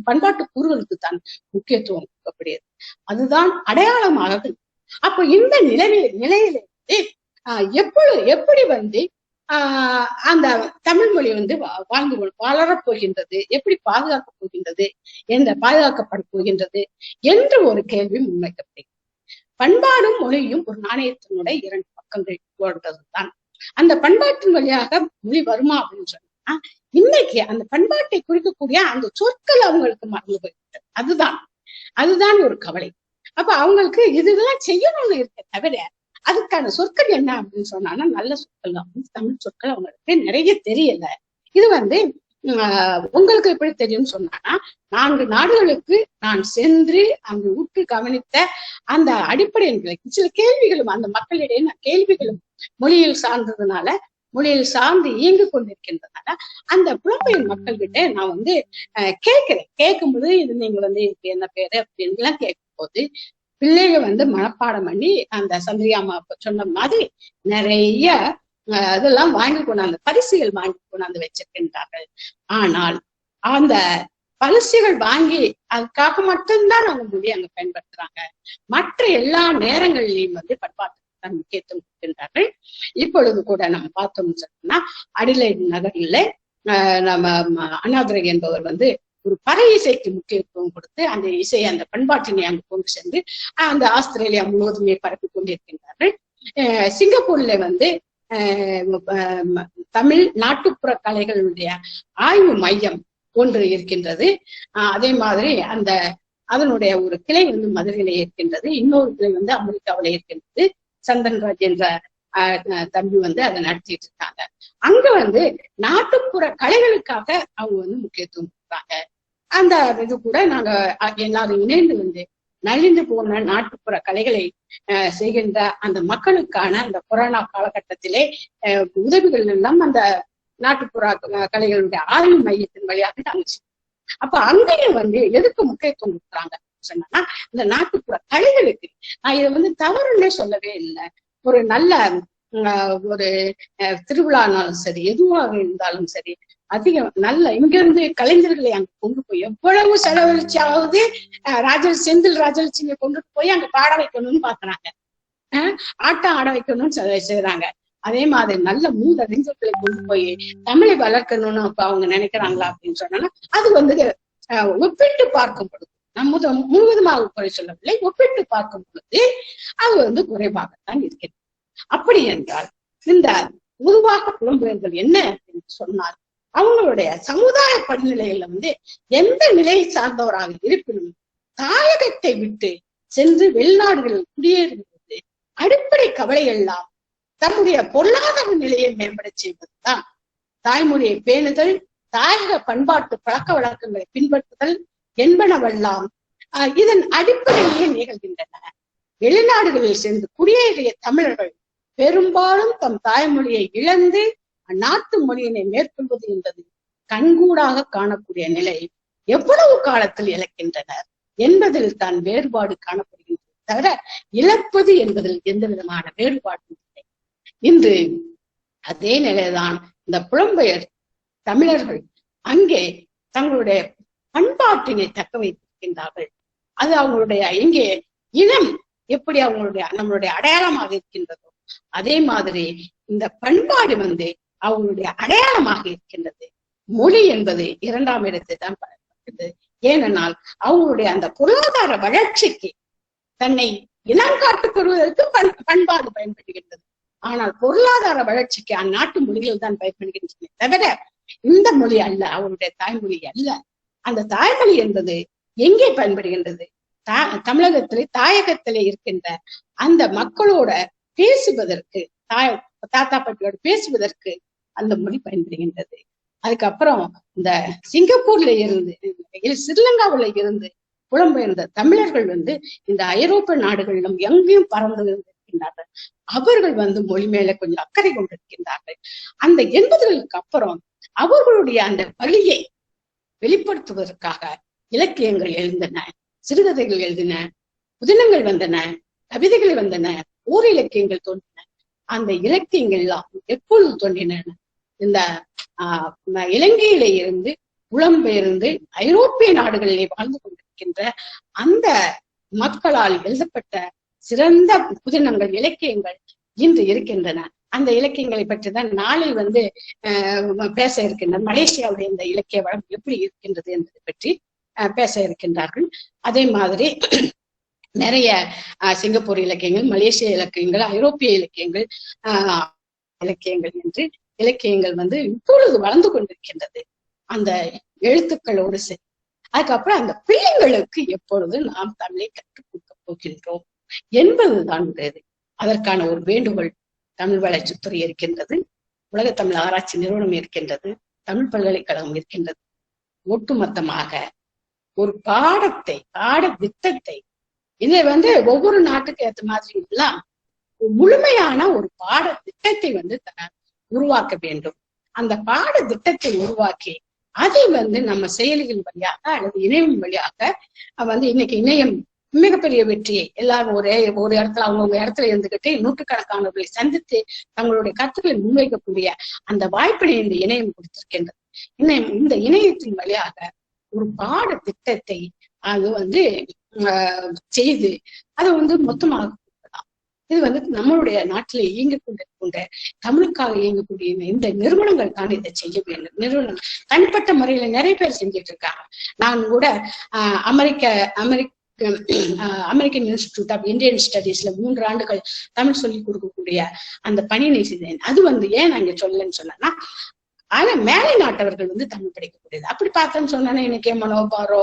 பண்பாட்டு கூறுகளுக்கு தான் முக்கியத்துவம் கொடுக்கப்படுகிறது. அதுதான் அடையாளமாக. அப்ப இந்த நிலையில எப்படி அந்த தமிழ் மொழி வளரப் போகின்றது, எப்படி பாதுகாக்கப் போகின்றது, பாதுகாக்கப்பட போகின்றது என்று ஒரு கேள்வி முன்வைக்கப்படுகிறது. பண்பாடும் மொழியும் ஒரு நாணயத்தினுடைய 2 பக்கங்கள் போடுறதுதான். அந்த பண்பாட்டின் வழியாக மொழி வருமா அப்படின்னு சொன்னா, இன்னைக்கு அந்த பண்பாட்டை குறிக்கக்கூடிய அந்த சொற்கள் அவங்களுக்கு மறந்து போயிட்டு, அதுதான் ஒரு கவலை. அப்ப அவங்களுக்கு இதெல்லாம் செய்யணும்னு இருக்க தவிர அதுக்கான சொற்கள் என்ன அப்படின்னு சொன்னா நல்ல சொற்கள் தான். தமிழ் சொற்கள் அவங்களுக்கு நிறைய தெரியல. இது உங்களுக்கு எப்படி தெரியும்னு சொன்னா, 4 நாடுகளுக்கு நான் சென்று அங்கு உற்று கவனித்த அந்த அடிப்படை சில கேள்விகளும் அந்த மக்களிடையே கேள்விகளும் மொழியில் சார்ந்து இயங்கி கொண்டிருக்கின்றனால அந்த புலம்பெயர் மக்கள் கிட்ட நான் கேட்கிறேன். கேட்கும்போது இது நீங்க இதுக்கு என்ன பேரு அப்படின்னு எல்லாம் கேட்கும் போது பிள்ளைகள் மனப்பாடம் பண்ணி அந்த சந்திரியாமா சொன்ன மாதிரி நிறைய அதெல்லாம் வாங்கி கொண்டாந்து பரிசுகள் வாங்கி கொண்டாந்து வச்சிருக்கின்றார்கள். ஆனால் அந்த பரிசுகள் வாங்கி அதுக்காக மட்டும்தான் அவங்க மொழி அங்க பயன்படுத்துறாங்க. மற்ற எல்லா நேரங்களிலையும் வந்து பண்பாட்டுக்கு தான் முக்கியத்துவம் கொடுக்கின்றார்கள். இப்பொழுது கூட நம்ம பார்த்தோம்னு சொன்னா அடிலைட் நகரில் நம்ம அண்ணாதுரை என்பவர் வந்து ஒரு பறை இசைக்கு முக்கியத்துவம் கொடுத்து அந்த இசை அந்த பண்பாட்டினை அங்கு கொண்டு சென்று அந்த ஆஸ்திரேலியா முழுவதுமே பரப்பி கொண்டிருக்கின்றார்கள். சிங்கப்பூர்ல வந்து தமிழ் நாட்டுப்புற கலைகளுடைய ஆய்வு மையம் ஒன்று இருக்கின்றது. அதே மாதிரி அதனுடைய ஒரு கிளை வந்து மதுரையிலே இருக்கின்றது. இன்னொரு கிளை வந்து அமெரிக்காவில இருக்கின்றது. சந்தன்ராஜ் என்ற தம்பி வந்து அதை நடத்திட்டு இருக்காங்க. அங்க வந்து நாட்டுப்புற கலைகளுக்காக அவங்க வந்து முக்கியத்துவம் கொடுத்தாங்க. அந்த இது கூட நாங்க எல்லாரும் இணைந்து வந்து நலிந்து போன நாட்டுப்புற கலைகளை செய்கின்ற அந்த மக்களுக்கான அந்த கொரோனா காலகட்டத்திலே உதவிகள் எல்லாம் அந்த நாட்டுப்புற கலைகளுடைய ஆய்வு மையத்தின் வழியாக நாங்க அப்ப அங்கேயும் வந்து எதுக்கு முக்கியத்துவம் கொடுக்குறாங்க சொன்னா இந்த நாட்டுப்புற கலைகளுக்கு. நான் இதை வந்து தவறுன்னே சொல்லவே இல்லை. ஒரு நல்ல ஒரு திருவிழானாலும் சரி, எதுவாக இருந்தாலும் சரி, அதிகம் நல்ல இங்க இருந்து கலைஞர்களை அங்க கொண்டு போய் எவ்வளவு செலவழிச்சாவது செந்தில் ராஜலட்சுமியை கொண்டுட்டு போய் அங்க பாட வைக்கணும்னு பாக்குறாங்க, ஆட்டம் ஆட வைக்கணும்னு செய்யறாங்க. அதே மாதிரி நல்ல மூதறிஞர்களை கொண்டு போய் தமிழை வளர்க்கணும்னு அப்ப அவங்க நினைக்கிறாங்களா அப்படின்னு சொன்னா அது வந்து ஒப்பிட்டு பார்க்கும் பொழுது நம்ம முழுவதுமாக குறை சொல்லவில்லை, ஒப்பிட்டு பார்க்கும் பொழுது அது வந்து குறைவாகத்தான் இருக்கிறது. அப்படி என்றால் இந்த பொதுவாக புலம்பெயர்கள் என்ன அப்படின்னு சொன்னால் அவங்களுடைய சமுதாய படிநிலையில வந்து எந்த நிலையை சார்ந்தவராக இருப்பினும் தாயகத்தை விட்டு சென்று வெளிநாடுகளில் குடியேறுவது அடிப்படை கவலை எல்லாம் தன்னுடைய பொருளாதார நிலையை மேம்பட செய்வதுதான். தாய்மொழியை பேணுதல், தாயக பண்பாட்டு பழக்க வழக்கங்களை பின்பற்றுதல் என்பனவெல்லாம் இதன் அடிப்படையிலேயே நிகழ்கின்றன. வெளிநாடுகளில் சென்று குடியேறிய தமிழர்கள் பெரும்பாலும் தம் தாய்மொழியை இழந்து அந்நாட்டு மொழியினை மேற்கொள்வது என்பது கண்கூடாக காணக்கூடிய நிலை எவ்வளவு காலத்தில் இழக்கின்றனர் என்பதில் தான் வேறுபாடு காணப்படுகின்றது தவிர இழப்பது என்பதில் எந்த விதமான வேறுபாடும் இல்லை. இன்று அதே நிலைதான் இந்த புலம்பெயர் தமிழர்கள் அங்கே தங்களுடைய பண்பாட்டினை தக்க வைத்திருக்கின்றார்கள். அது அவங்களுடைய இங்கே இனம் எப்படி நம்மளுடைய அடையாளமாக இருக்கின்றதோ அதே மாதிரி இந்த பண்பாடு வந்து அவங்களுடைய அடையாளமாக இருக்கின்றது. மொழி என்பது 2ஆம் இடத்தை தான் பயன்படுகிறது. ஏனென்றால் அவங்களுடைய அந்த பொருளாதார வளர்ச்சிக்கு தன்னை இனம் காட்டுக் கொள்வதற்கு பண்பாடு பயன்படுகின்றது. ஆனால் பொருளாதார வளர்ச்சிக்கு அந்நாட்டு மொழிகள் தான் பயன்படுகின்றன தவிர இந்த மொழி அல்ல, அவருடைய தாய்மொழி அல்ல. அந்த தாய்மொழி என்பது எங்கே பயன்படுகின்றது? தமிழகத்திலே தாயகத்திலே இருக்கின்ற அந்த மக்களோட பேசுவதற்கு, தாத்தா பாட்டியோட பேசுவதற்கு அந்த மொழி பயன்படுகின்றது. அதுக்கப்புறம் இந்த சிங்கப்பூர்ல இருந்து ஸ்ரீலங்காவில இருந்து புலம்பெயர்ந்த தமிழர்கள் வந்து இந்த ஐரோப்பிய நாடுகளிலும் எங்கேயும் பறந்து இருக்கின்றார்கள். அவர்கள் வந்து மொழி மேல கொஞ்சம் அக்கறை கொண்டிருக்கின்றார்கள். அந்த 80களுக்கு அப்புறம் அவர்களுடைய அந்த வழியை வெளிப்படுத்துவதற்காக இலக்கியங்கள் எழுந்தன, சிறுகதைகள் எழுதின, புதினங்கள் வந்தன, கவிதைகள் வந்தன, ஓர் இலக்கியங்கள் தோன்றின. அந்த இலக்கியங்கள் எல்லாம் எப்பொழுது தோன்றின? இந்த இலங்கையில இருந்து புலம்பெயர்ந்து ஐரோப்பிய நாடுகளிலே வாழ்ந்து கொண்டிருக்கின்ற அந்த மக்களால் எழுதப்பட்ட சிறந்த புதினங்கள், இலக்கியங்கள் இன்று இருக்கின்றன. அந்த இலக்கியங்களை பற்றி தான் நாளை வந்து பேச இருக்கின்றன. மலேசியாவுடைய இந்த இலக்கிய வளம் எப்படி இருக்கின்றது என்பதை பற்றி பேச இருக்கின்றார்கள். அதே மாதிரி நிறைய சிங்கப்பூர் இலக்கியங்கள், மலேசிய இலக்கியங்கள், ஐரோப்பிய இலக்கியங்கள் என்று இலக்கியங்கள் வந்து இப்பொழுது வளர்ந்து கொண்டிருக்கின்றது அந்த எழுத்துக்களோடு சரி. அதுக்கப்புறம் அந்த பிள்ளைங்களுக்கு எப்பொழுது நாம் தமிழை கற்றுக் கொடுக்க போகின்றோம் என்பதுதான் உள்ளது. அதற்கான ஒரு வேண்டுகோள் தமிழ் வளர்ச்சித்துறை இருக்கின்றது, உலக தமிழ் ஆராய்ச்சி நிறுவனம் இருக்கின்றது, தமிழ் பல்கலைக்கழகம் இருக்கின்றது. ஒட்டுமொத்தமாக ஒரு பாட திட்டத்தை இதை வந்து ஒவ்வொரு நாட்டுக்கு ஏற்ற மாதிரி எல்லாம் முழுமையான ஒரு பாட திட்டத்தை வந்து உருவாக்க வேண்டும். அந்த பாட திட்டத்தை உருவாக்கி அதை வந்து நம்ம செயலிகள் வழியாக அல்லது இணையம் வழியாக வந்து இன்னைக்கு இணையம் மிகப்பெரிய வெற்றியை எல்லாரும் ஒரு இடத்துல அவங்கவுங்க இடத்துல இருந்துகிட்டு நூற்றுக்கணக்கானவர்களை சந்தித்து தங்களுடைய கருத்துக்களை முன்வைக்கக்கூடிய அந்த வாய்ப்பினை இந்த இணையம் கொடுத்திருக்கின்றது. இந்த இணையத்தின் வழியாக ஒரு பாட திட்டத்தை அது செய்து அதை மொத்தமாக கொடுக்கலாம். இது நம்மளுடைய நாட்டிலே இயங்கிக் கொண்டிருக்கின்ற தமிழுக்காக இயங்கக்கூடிய இந்த நிறுவனங்கள் தான் இதை செய்ய வேண்டும். நிறுவனம் தனிப்பட்ட முறையில நிறைய பேர் செஞ்சிட்டு இருக்காங்க. நான் கூட அமெரிக்கன் இன்ஸ்டிடியூட் ஆஃப் இந்தியன் ஸ்டடீஸ்ல 3 ஆண்டுகள் தமிழ் சொல்லிக் கொடுக்கக்கூடிய அந்த பணியை செய்தேன். அது ஏன் நான் இங்க சொல்லலன்னு சொன்னா, ஆனா மேலை நாட்டவர்கள் தமிழ் படிக்கக்கூடியது. அப்படி பார்த்தேன்னு சொன்னா எனக்கு மனோபாரோ,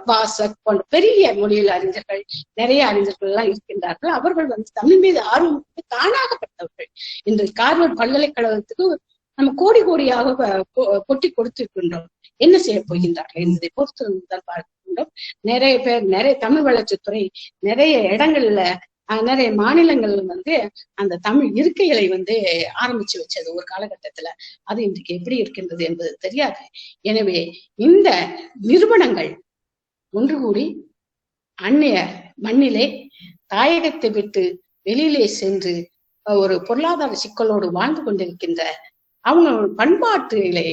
வாசக் போன்ற பெரிய மொழியில் அறிஞர்கள், நிறைய அறிஞர்கள் எல்லாம் இருக்கின்றார்கள். அவர்கள் தமிழ் மீது ஆர்வம் தானாகப்பட்டவர்கள். இன்று கார்வர்ட் பல்கலைக்கழகத்துக்கு நம்ம கோடி கோடியாக கொட்டி கொடுத்திருக்கின்றோம். என்ன செய்ய போகின்றார்கள் என்பதை பொறுத்திருந்துதான் பார்க்கின்றோம். நிறைய பேர், நிறைய தமிழ் வளர்ச்சித்துறை நிறைய இடங்கள்ல, நிறைய மாநிலங்கள்ல அந்த தமிழ் இருக்கைகளை ஆரம்பிச்சு வச்சது ஒரு காலகட்டத்துல. அது இன்றைக்கு எப்படி இருக்கின்றது என்பது தெரியாது. எனவே இந்த நிறுவனங்கள் ஒன்று கூடி அந்நிய மண்ணிலே தாயகத்தை விட்டு வெளியிலே சென்று ஒரு பொருளாதார சிக்கலோடு வாழ்ந்து கொண்டிருக்கின்ற, அவங்க பண்பாட்டிலே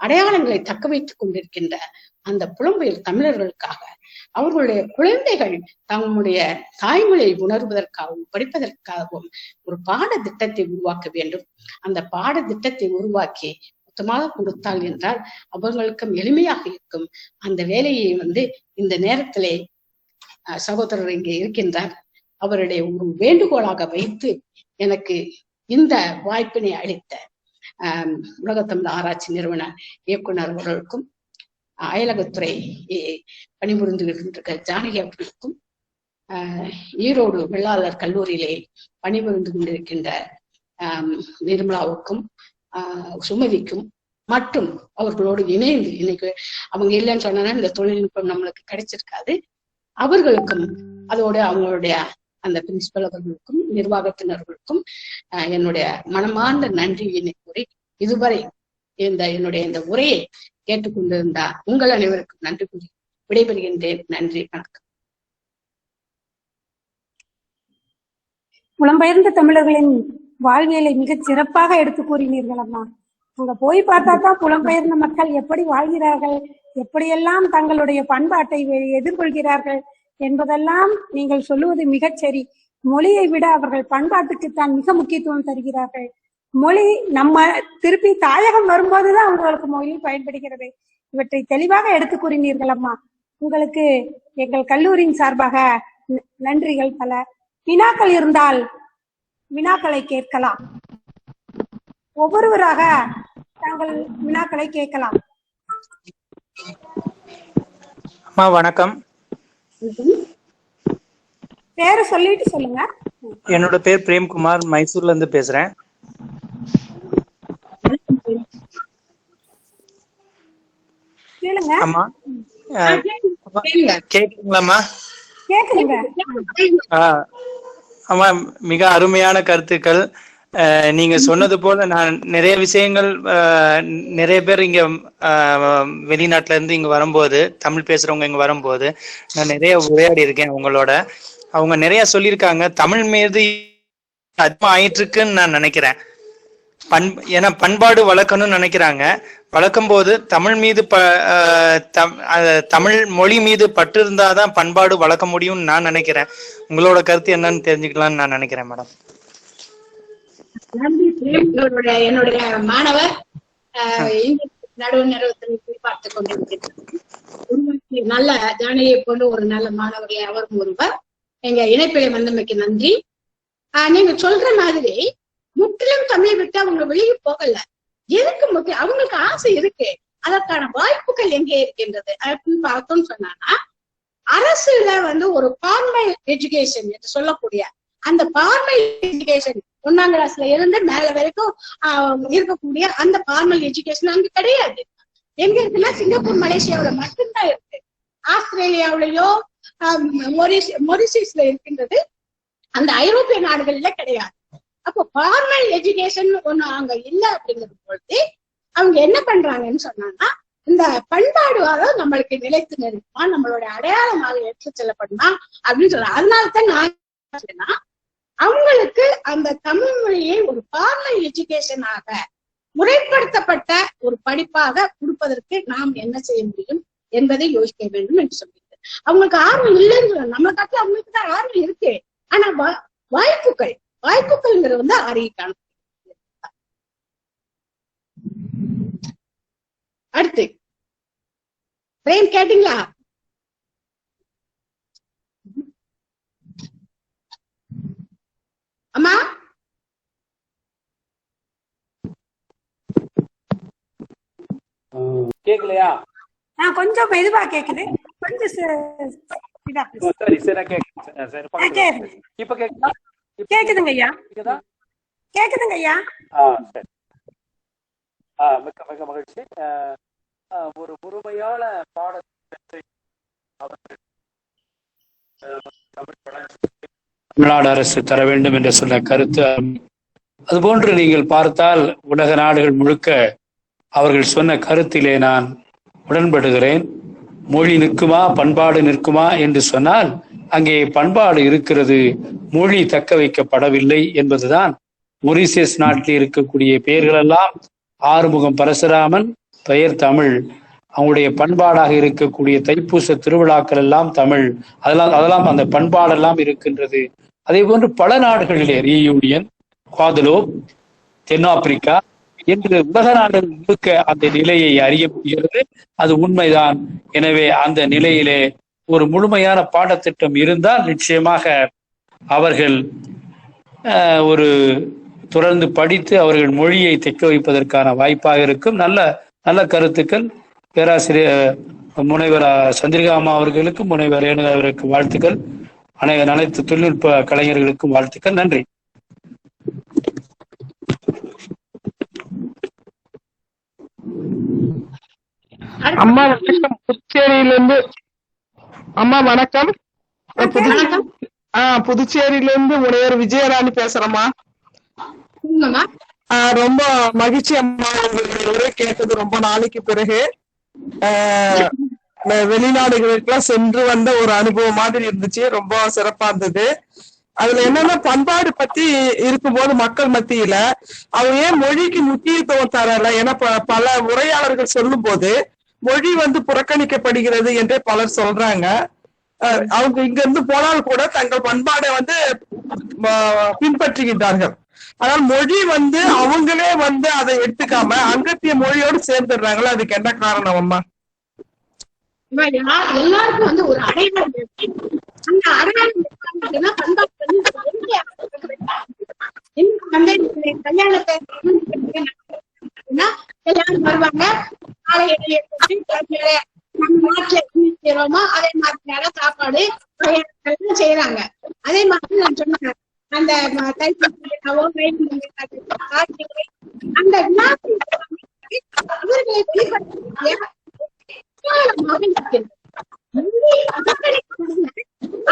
அடையாளங்களை தக்க வைத்துக் கொண்டிருக்கின்ற அந்த புலம்பெயர் தமிழர்களுக்காக, அவர்களுடைய குழந்தைகள் தங்களுடைய தாய்மொழியை உணர்வதற்காகவும் படிப்பதற்காகவும் ஒரு பாடத்திட்டத்தை உருவாக்க வேண்டும். அந்த பாடத்திட்டத்தை உருவாக்கி மொத்தமாக கொடுத்தால் என்றால் அவர்களுக்கும் எளிமையாக இருக்கும். அந்த வேலையை இந்த நேரத்திலே சகோதரர் இங்கே இருக்கின்றார், அவருடைய ஒரு வேண்டுகோளாக வைத்து எனக்கு இந்த வாய்ப்பினை அளித்த உலகத்தமிழ் ஆராய்ச்சி நிறுவன இயக்குனர் அவர்களுக்கும், அயலகத்துறை பணிபுரிந்து ஜானகி அவர்களுக்கும், ஈரோடு வெள்ளாளர் கல்லூரியிலே பணிபுரிந்து கொண்டிருக்கின்ற நிர்மலாவுக்கும், சுமதிக்கும் மற்றும் அவர்களோடு இணைந்து, இன்னைக்கு அவங்க இல்லைன்னு சொன்னா இந்த தொழில்நுட்பம் நம்மளுக்கு கிடைச்சிருக்காது, அவர்களுக்கும் அதோட அவங்களுடைய அந்த பிரின்சிபல் அவர்களுக்கும் நிர்வாகத்தினர்களுக்கும் என்னுடைய மனமார்ந்த நன்றியினை கூறி இதுவரை என்னுடைய இந்த உரையை கேட்டுக்கொண்டிருந்த உங்கள் அனைவருக்கும் நன்றி கூறி விடைபெறுகின்றேன். நன்றி, வணக்கம். புலம்பெயர்ந்த தமிழர்களின் வாழ்வியலை மிகச் சிறப்பாக எடுத்து கூறினீர்கள் அம்மா. அங்க போய் பார்த்தா தான் புலம்பெயர்ந்த மக்கள் எப்படி வாழ்கிறார்கள், எப்படியெல்லாம் தங்களுடைய பண்பாட்டை எதிர்கொள்கிறார்கள் என்பதெல்லாம் நீங்கள் சொல்லுவது மிகச் சரி. மொழியை விட அவர்கள் பண்பாட்டுக்குத்தான் மிக முக்கியத்துவம் தருகிறார்கள். மொழி நம்ம திருப்பி தாயகம் வரும்போதுதான் அவங்களுக்கு மொழி பயன்படுகிறது. இவற்றை தெளிவாக எடுத்து கூறினீர்கள் அம்மா. உங்களுக்கு எங்கள் கல்லூரியின் சார்பாக நன்றிகள் பல. வினாக்கள் இருந்தால் வினாக்களை கேட்கலாம். ஒவ்வொருவராக தாங்கள் வினாக்களை கேட்கலாம். அம்மா வணக்கம். பேரை சொல்லிட்டு சொல்லுங்க. என்னோட பேர் பிரேம்குமார், மைசூர்ல இருந்து பேசுறேன். அம்மா கேக்குங்களாம்மா? ஆமா, மிக அருமையான கருத்துக்கள். நீங்க சொன்னது போல நான் நிறைய விஷயங்கள், நிறைய பேர் இங்க வெளிநாட்டுல இருந்து இங்க வரும்போது, தமிழ் பேசுறவங்க இங்க வரும்போது நான் நிறைய உரையாடி இருக்கேன் அவங்களோட. அவங்க நிறைய சொல்லியிருக்காங்க. தமிழ் மீது அதிகமா ஆயிட்டு இருக்குன்னு நான் நினைக்கிறேன். ஏன்னா பண்பாடு வளர்க்கணும்னு நினைக்கிறாங்க. வளர்க்கும் போது தமிழ் மீது தமிழ் மொழி மீது பற்று இருந்தாதான் பண்பாடு வளர்க்க முடியும்னு நான் நினைக்கிறேன். உங்களோட கருத்து என்னன்னு தெரிஞ்சுக்கலாம்னு நான் நினைக்கிறேன் மேடம். என்னுடைய மாணவர் நடுவு பார்த்து கொண்டிருக்கிறார். நல்ல ஜானகியை போன்ற ஒரு நல்ல மாணவரை அவரும் ஒருவர். எங்க இணைப்பிலை வந்தமைக்கு நன்றி. நீங்க சொல்ற மாதிரி முற்றிலும் தமிழை விட்டு அவங்க வெளியே போகல. எதுக்கு முக்கியம்? அவங்களுக்கு ஆசை இருக்கு, அதற்கான வாய்ப்புகள் எங்கே இருக்கின்றது அப்படின்னு பார்த்தோம்னு சொன்னா, அரசுல ஒரு ஃபார்மல் எஜுகேஷன் என்று சொல்லக்கூடிய அந்த ஃபார்மல் எஜுகேஷன் 1ஆம் கிளாஸ்ல இருந்து மேல வரைக்கும் இருக்கக்கூடிய அந்த ஃபார்மல் எஜுகேஷன் அங்க கிடையாது. எங்க இருக்குன்னா சிங்கப்பூர், மலேசியாவில மட்டும்தான் இருக்கு. ஆஸ்திரேலியாவிலயோ மொரிஷியஸ்ல இருக்கின்றது. அந்த ஐரோப்பிய நாடுகள்ல கிடையாது. அப்போ ஃபார்மல் எஜுகேஷன் ஒண்ணு அங்க இல்ல அப்படிங்கிறது பொழுது அவங்க என்ன பண்றாங்கன்னு சொன்னாங்கன்னா, இந்த பண்பாடுவாக நம்மளுக்கு நிலைத்து நிற்குமா, நம்மளுடைய அடையாளமாக எடுத்து செல்லப்படுமா அப்படின்னு சொல்றாங்க. அதனாலதான் நான் அவங்களுக்கு அந்த தமிழ் மொழியை ஒரு ஃபார்மல் எஜுகேஷனாக முறைப்படுத்தப்பட்ட ஒரு படிப்பாக கொடுப்பதற்கு நாம் என்ன செய்ய முடியும் என்பதை யோசிக்க வேண்டும் என்று சொல்கிறேன். அவங்களுக்கு ஆர்வம் இல்லைன்னு நம்ம காட்டுல அவங்களுக்கு தான் ஆர்வம் இருக்கு. ஆனா வாய்ப்புகள்ங்கிறது வந்து அறிவிக்கான. அடுத்து ட்ரெயின் கேட்டீங்களா? அம்மா கேக்கலையா? கொஞ்சம் மெதுவா கேக்குது, கொஞ்சம் சரி சரி கேக்குது. இப்ப கேக்குதா? கேக்குதுங்க ஐயா, கேக்குதுங்க ஐயா. சரி. மிக்க மிக மகிழ்ச்சி. ஒரு முழுமையான பாடத்தை தமிழ்நாடு அரசு தர வேண்டும் என்று சொன்ன கருத்து. அதுபோன்று நீங்கள் பார்த்தால் உலக நாடுகள் முழுக்க அவர்கள் சொன்ன கருத்திலே நான் உடன்படுகிறேன். மொழி நிற்குமா பண்பாடு நிற்குமா என்று சொன்னால் அங்கே பண்பாடு இருக்கிறது, மொழி தக்க வைக்கப்படவில்லை என்பதுதான். மொரிசியஸ் நாட்டில் இருக்கக்கூடிய பெயர்களெல்லாம் ஆறுமுகம் பரசுராமன், பெயர் தமிழ். அவங்களுடைய பண்பாடாக இருக்கக்கூடிய தைப்பூச திருவிழாக்கள் எல்லாம் தமிழ். அதெல்லாம் அந்த பண்பாடெல்லாம் இருக்கின்றது. அதே போன்று பல நாடுகளிலே ரீயூனியன், குவாதலோ, தென்னாப்பிரிக்கா என்று உலக நாடுகள் முழுக்க அந்த நிலையை அறிய முடிகிறது. அது உண்மைதான். எனவே அந்த நிலையிலே ஒரு முழுமையான பாடத்திட்டம் இருந்தால் நிச்சயமாக அவர்கள் ஒரு தொடர்ந்து படித்து அவர்கள் மொழியை தைக்க வைப்பதற்கான வாய்ப்பாக இருக்கும். நல்ல நல்ல கருத்துக்கள். பேராசிரியர் முனைவர் சந்திரிகா அம்மா அவர்களுக்கும் முனைவர் ரேணுகா அவர்களுக்கு வாழ்த்துக்கள். அனைத்து தொழில்நுட்ப கலைஞர்களுக்கும் வாழ்த்துக்கள். நன்றி. அம்மா வணக்கம். புதுச்சேரியிலிருந்து அம்மா வணக்கம். புதுச்சேரியிலிருந்து முனைவர் விஜயராணி பேசுறேம்மா. ரொம்ப மகிழ்ச்சி அம்மா, உங்களுடைய கேட்டது ரொம்ப நாளைக்கு பிறகு. வெளிநாடுகளுக்கெல்லாம் சென்று வந்த ஒரு அனுபவம் மாதிரி இருந்துச்சு, ரொம்ப சிறப்பா இருந்தது. அதுல என்னன்னா பண்பாடு பத்தி இருக்கும்போது மக்கள் மத்தியில அவங்க ஏன் மொழிக்கு முக்கியத்துவம் தரல? ஏன்னா பல உரையாளர்கள் சொல்லும் போது மொழி புறக்கணிக்கப்படுகிறது என்றே பலர் சொல்றாங்க. அவங்க இங்க இருந்து போனால் கூட தங்கள் பண்பாடை பின்பற்றுகின்றார்கள். ஆனால் மொழி அவங்களே அதை எடுத்துக்காம அங்கத்திய மொழியோடு சேர்ந்துடுறாங்களா? அதுக்கு என்ன காரணம் அம்மா? எல்லாருக்கும் ஒரு அடையாளம் இருக்கு. அந்த அடையாளம் கல்யாணத்தை எல்லாரும் வருவாங்க. நம்ம நாட்டுல செய்யறோமோ அதே மாதிரி சாப்பாடு செய்யறாங்க. அதே மாதிரி நான் சொன்னேன், அந்த அந்த அவர்களை வெளிப்படுத்த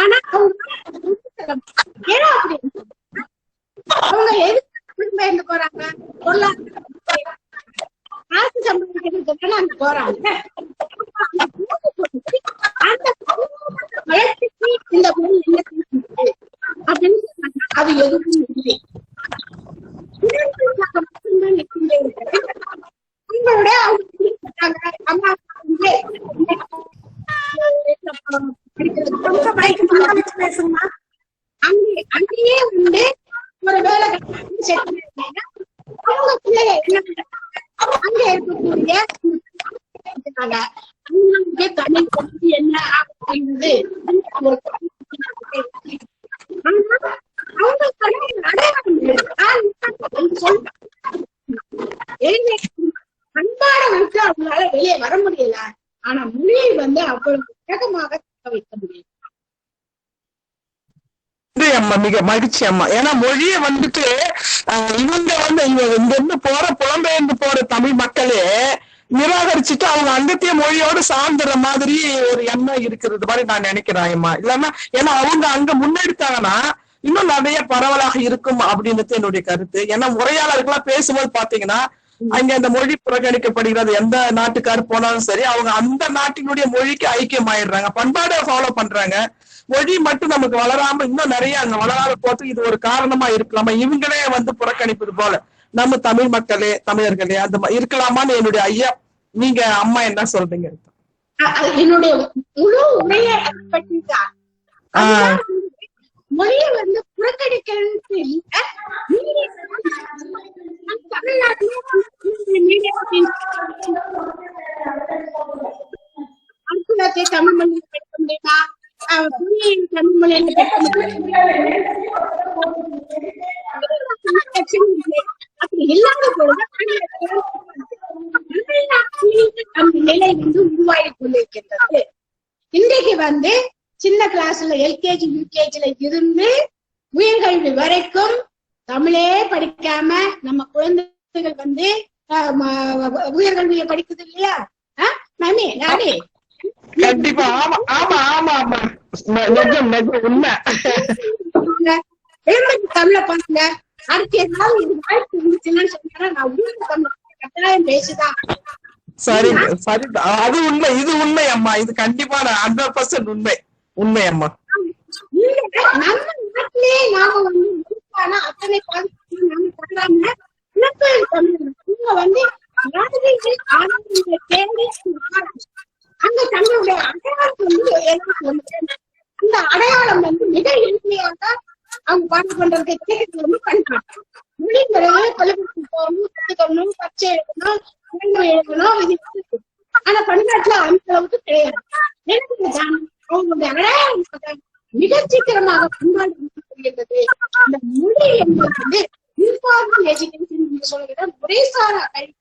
ஆனா அவங்க எதுக்கு போறாங்க? காசு சம்பளம் போறாங்க. அந்த வளர்ச்சிக்கு இந்த மொழி என்ன அப்படின்னு அது எதுவும் இல்லை. உங்களுடைய அம்மா அங்கேயே ஒரு வேலை அவங்க பிள்ளைய அங்க இருக்கக்கூடிய தனி என்ன அப்படிங்கிறது அவங்க பண்பாட விட்டு அவங்களால வெளியே வர முடியல. ஆனா மொழியை அவ்வளவு வேகமாக வைக்க முடியும். மிக மகிழ்ச்சி அம்மா. ஏன்னா மொழியை இவங்க இங்க இருந்து போற புலம்பெயர்ந்து போற தமிழ் மக்களே நிராகரிச்சுட்டு அவங்க அங்கத்திய மொழியோடு சார்ந்துற மாதிரி ஒரு எண்ணம் இருக்கிறது மாதிரி நான் நினைக்கிறேன் அம்மா. இல்லன்னா ஏன்னா அவங்க அங்க முன்னெடுத்தாங்கன்னா இன்னும் நிறைய பரவலாக இருக்கும் அப்படின்றது என்னுடைய கருத்து. ஏன்னா உரையாளர்கள்லாம் பேசும்போது பாத்தீங்கன்னா அங்க அந்த மொழி புறக்கணிக்கப்படுகிறது. எந்த நாட்டுக்கார் போனாலும் சரி அவங்க அந்த நாட்டினுடைய மொழிக்கு ஐக்கியம் ஆயிடுறாங்க, பண்பாடை ஃபாலோ பண்றாங்க. மொழி மட்டும் நமக்கு வளராம இன்னும் நிறைய அங்க வளராத போறதுக்கு இது ஒரு காரணமா இருக்கலாமா? இவங்களே புறக்கணிப்பது போல நம்ம தமிழ் மக்களே தமிழர்களே அந்த இருக்கலாமான்னு என்னுடைய ஐயா. நீங்க அம்மா என்ன சொல்றீங்க? என்னுடைய முழு உரையை அதை பற்றி தான். மொழியை வந்து புறக்கணிக்கிறது இல்லை. தமிழ்நாட்டில் தமிழ் மொழியில் படிக்க முடியுமா, தமிழ் மொழியில் அப்படி இல்லாத போது அந்த நிலை வந்து உருவாகி கொண்டிருக்கின்றது. இன்றைக்கு வந்து சின்ன கிளாஸ்ல எல்கேஜி யூகேஜில இருந்து உயர்கல்வி வரைக்கும் தமிழே படிக்காம நம்ம குழந்தைகள் வந்து உயர்கல்வியை படிக்குது இல்லையா மாமி நானே? கண்டிப்பா. ஆமா ஆமா ஆமா ஆமா, நிஜம் நிஜம் உண்மை. தமிழ பாருங்க. அடுத்து ஏதாவது இது வாய்ப்பு இருந்துச்சுன்னு சொன்னா நான் உயர்ந்த தமிழ் கட்டாயம் பேசுதான். சரி சரி, அது உண்மை, இது உண்மை அம்மா, இது கண்டிப்பா 100% உண்மை உண்மை அம்மா. நம்ம நாட்டிலே நாம வந்து அத்தனை வந்து அந்த தங்களுடைய அடையாளம் வந்து அந்த அடையாளம் வந்து மிக எளிமையாக அவங்க பாட்டு பண்றதுக்கு கிடைக்கிறது வந்து பண்பாட்டு மொழிங்கிறது பள்ளிக்கூடத்துக்கு போகணும், கத்துக்கணும், பச்சை எழுதணும், எழுதணும், இது. ஆனா பண்பாட்டுல அந்த அளவுக்கு கிடையாது. அவங்களுடைய அடையாளம் மிக சீக்கிரமாக பண்பாடு. இந்த மொழி என்பது வந்து இன்ஃபார்மல் எஜுகேஷன் சொல்கிற முறைசாரா கல்வி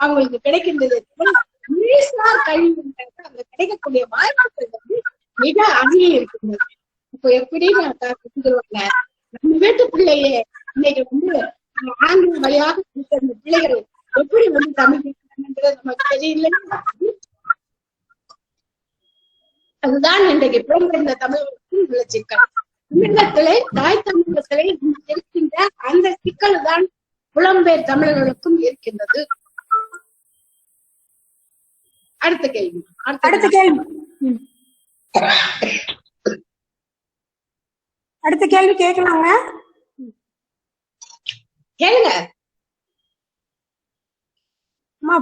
அவங்களுக்கு கிடைக்கின்றது. முறைசார் கல்வி அங்க கிடைக்கக்கூடிய வாய்ப்புகள் வந்து மிக அதிகம் இருக்கின்றது. இப்போ எப்படி சொல்லுவாங்க, நம்ம வீட்டு பிள்ளையே இன்னைக்கு வந்து ஆங்கில வழியாக இந்த பிள்ளைகள் எப்படி வந்து தமிழ் பேசுறாங்கன்றது நமக்கு தெரியல. அதுதான் இன்றைக்கு புலம்பெயர்ந்த தமிழர்களுக்கும் உள்ள சிக்கல். தமிழகத்திலே தாய் தமிழகத்திலே இருக்கின்ற அந்த சிக்கல் தான் புலம்பெயர் தமிழர்களுக்கும் இருக்கின்றது. அடுத்த கேள்வி அடுத்த கேள்வி கேட்கலாங்க, கேளுங்க.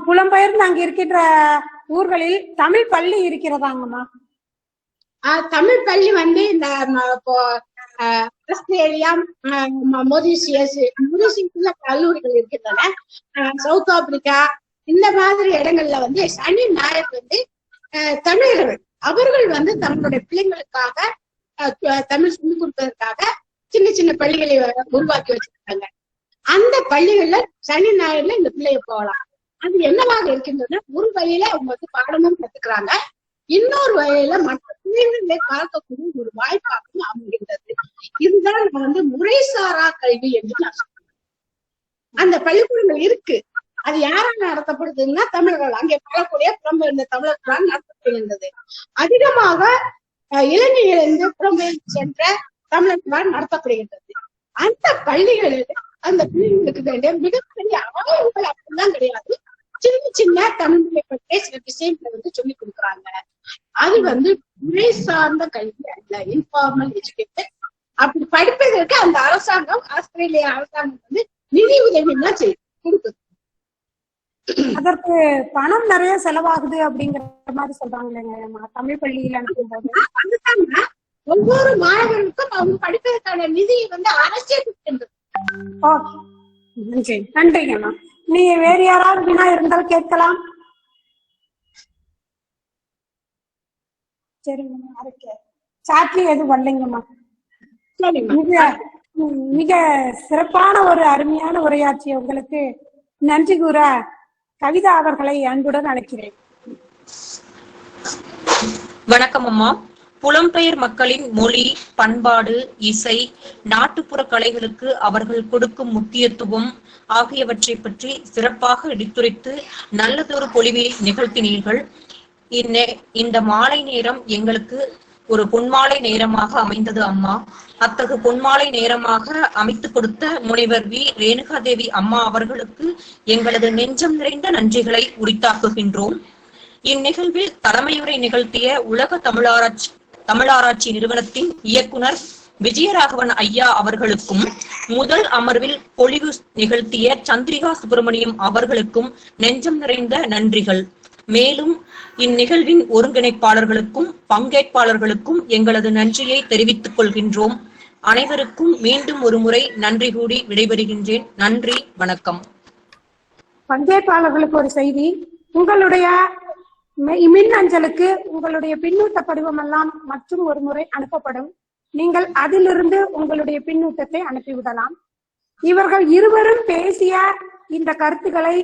புலம்பெயர்ந்து அங்க இருக்கின்ற ஊர்களில் தமிழ் பள்ளி இருக்கிறதாங்கம்மா? தமிழ் பள்ளி வந்து இந்த ஆஸ்திரேலியா, மொரிஷியஸ்ல கல்லூரிகள் இருக்கின்றன. சவுத் ஆப்பிரிக்கா இந்த மாதிரி இடங்கள்ல வந்து சனி ஞாயிறு வந்து தமிழர்கள் அவர்கள் வந்து தங்களுடைய பிள்ளைங்களுக்காக தமிழ் சொல்லிக் கொடுப்பதற்காக சின்ன சின்ன பள்ளிகளை உருவாக்கி வச்சிருக்காங்க. அந்த பள்ளிகள்ல சனி ஞாயிறுல இந்த பிள்ளைய போகலாம். அது என்னவாக இருக்கின்றன, ஒரு வழியில அவங்க வந்து பாடமும் கத்துக்கிறாங்க, இன்னொரு வகையில மற்ற பிள்ளைகளை பார்க்கக்கூடிய ஒரு வாய்ப்பாகவும் அமைகின்றது. இதுதான் நான் வந்து முறைசாரா கல்வி என்று நான் சொல்றேன். அந்த பள்ளிக்கூடங்கள் இருக்கு. அது யாரால நடத்தப்படுதுன்னா தமிழர்கள், அங்கே வாழக்கூடிய புலம்பெயர்ந்த தமிழர்களால் நடத்தப்படுகின்றது. அதிகமாக இலங்கையிலிருந்து புலம்பெயர்ந்து சென்ற தமிழர்களால் நடத்தப்படுகின்றது. அந்த பள்ளிகளில் அந்த பிள்ளைங்களுக்கு வேண்டிய மிகப்பெரிய ஆய்வுகள் அப்படிலாம் கிடையாது. சின்ன சின்ன தமிழ் மொழியை பற்றிய சில விஷயங்களை வந்து சொல்லிக் கொடுக்குறாங்க. அது வந்து முறை சார்ந்த கல்வி அல்ல, இன்ஃபார்மல் எஜுகேஷன். அப்படி படிப்பதற்கு அந்த அரசாங்கம், ஆஸ்திரேலியா அரசாங்கம் வந்து நிதி உதவி எல்லாம் கொடுக்குது. அதற்கு பணம் நிறைய செலவாகுது அப்படிங்கிற மாதிரி சொல்றாங்க தமிழ் பள்ளியில அனுப்பும்போது. அதுதாங்க ஒவ்வொரு மாணவர்களுக்கும் அவங்க படிப்பதற்கான நிதியை வந்து அரசே கொடுக்கின்றது. நன்றிங்கம்மா. நீங்க வேறு யாராவது வினா இருந்தாலும் கேட்கலாம். சரிங்கம்மா, சாட்லி எதுவும் வரலைங்கம்மா. மிக சிறப்பான ஒரு அருமையான உரையாற்றிய உங்களுக்கு நன்றி கூற கவிதா அவர்களை அன்புடன் அழைக்கிறேன். வணக்கம் அம்மா. புலம்பெயர் மக்களின் மொழி, பண்பாடு, இசை, நாட்டுப்புற கலைகளுக்கு அவர்கள் கொடுக்கும் முக்கியத்துவம் ஆகியவற்றை பற்றி சிறப்பாக எடுத்துரைத்து நல்லதொரு பொலிவை நிகழ்த்தினீர்கள். இந்த மாலை நேரம் எங்களுக்கு ஒரு பொன்மாலை நேரமாக அமைந்தது அம்மா. அத்தகு பொன்மாலை நேரமாக அமைத்து கொடுத்த முனைவர் வி ரேணுகாதேவி அம்மா அவர்களுக்கு எங்களது நெஞ்சம் நிறைந்த நன்றிகளை உரித்தாக்குகின்றோம். இந்நிகழ்வில் தலைமையுரை நிகழ்த்திய உலக தமிழாராய்ச்சி நிறுவனத்தின் இயக்குனர் விஜயராகவன் ஐயா அவர்களுக்கும், முதல் அமர்வில் பொழிவு நிகழ்த்திய சந்திரிகா சுப்பிரமணியம் அவர்களுக்கும் நெஞ்சம் நிறைந்த நன்றிகள். மேலும் இந்நிகழ்வின் ஒருங்கிணைப்பாளர்களுக்கும் பங்கேற்பாளர்களுக்கும் எங்களது நன்றியை தெரிவித்துக் கொள்கின்றோம். அனைவருக்கும் மீண்டும் ஒரு முறை நன்றி கூறி விடைபெறுகின்றேன். நன்றி, வணக்கம். பங்கேற்பாளர்களுக்கு ஒரு செய்தி. உங்களுடைய மின் அஞ்சலுக்கு உங்களுடைய பின்னூட்ட படிவம் எல்லாம் மற்றும் ஒரு முறை அனுப்பப்படும். நீங்கள் அதிலிருந்து உங்களுடைய பின்னூட்டத்தை அனுப்பிவிடலாம். இவர்கள் இருவரும் பேசிய இந்த கருத்துக்களை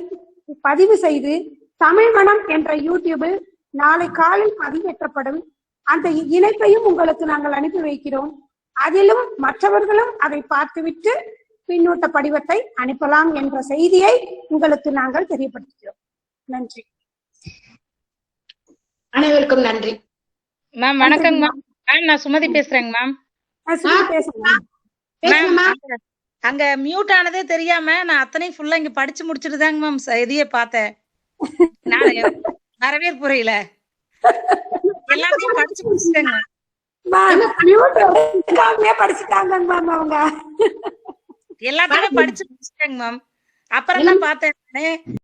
பதிவு செய்து தமிழ் மனம் என்ற யூடியூபில் நாளை காலையில் பதிவேற்றப்படும். அந்த இணைப்பையும் உங்களுக்கு நாங்கள் அனுப்பி வைக்கிறோம். அதிலும் மற்றவர்களும் அதை பார்த்துவிட்டு பின்னூட்ட படிவத்தை அனுப்பலாம் என்ற செய்தியை உங்களுக்கு நாங்கள் தெரியப்படுத்துகிறோம். நன்றி. அனைவருக்கும் நன்றி. மேம் வணக்கங்க மேம். நான் சுமதி பேசுறேங்க மேம். அங்க மியூட் ஆனதே தெரியாம நான் அத்தனையும் ஃபுல்லா இங்க படிச்சு முடிச்சுட்டு தாங்க மேம் இதையே பார்த்தேன். நான் வரவேற்புரையில எல்லாத்தையும் படிச்சு முடிச்சுட்டேங்க. எல்லாத்தையுமே படிச்சு முடிச்சுட்டேங்க மேம். அப்புறம் தான் பார்த்தேன்.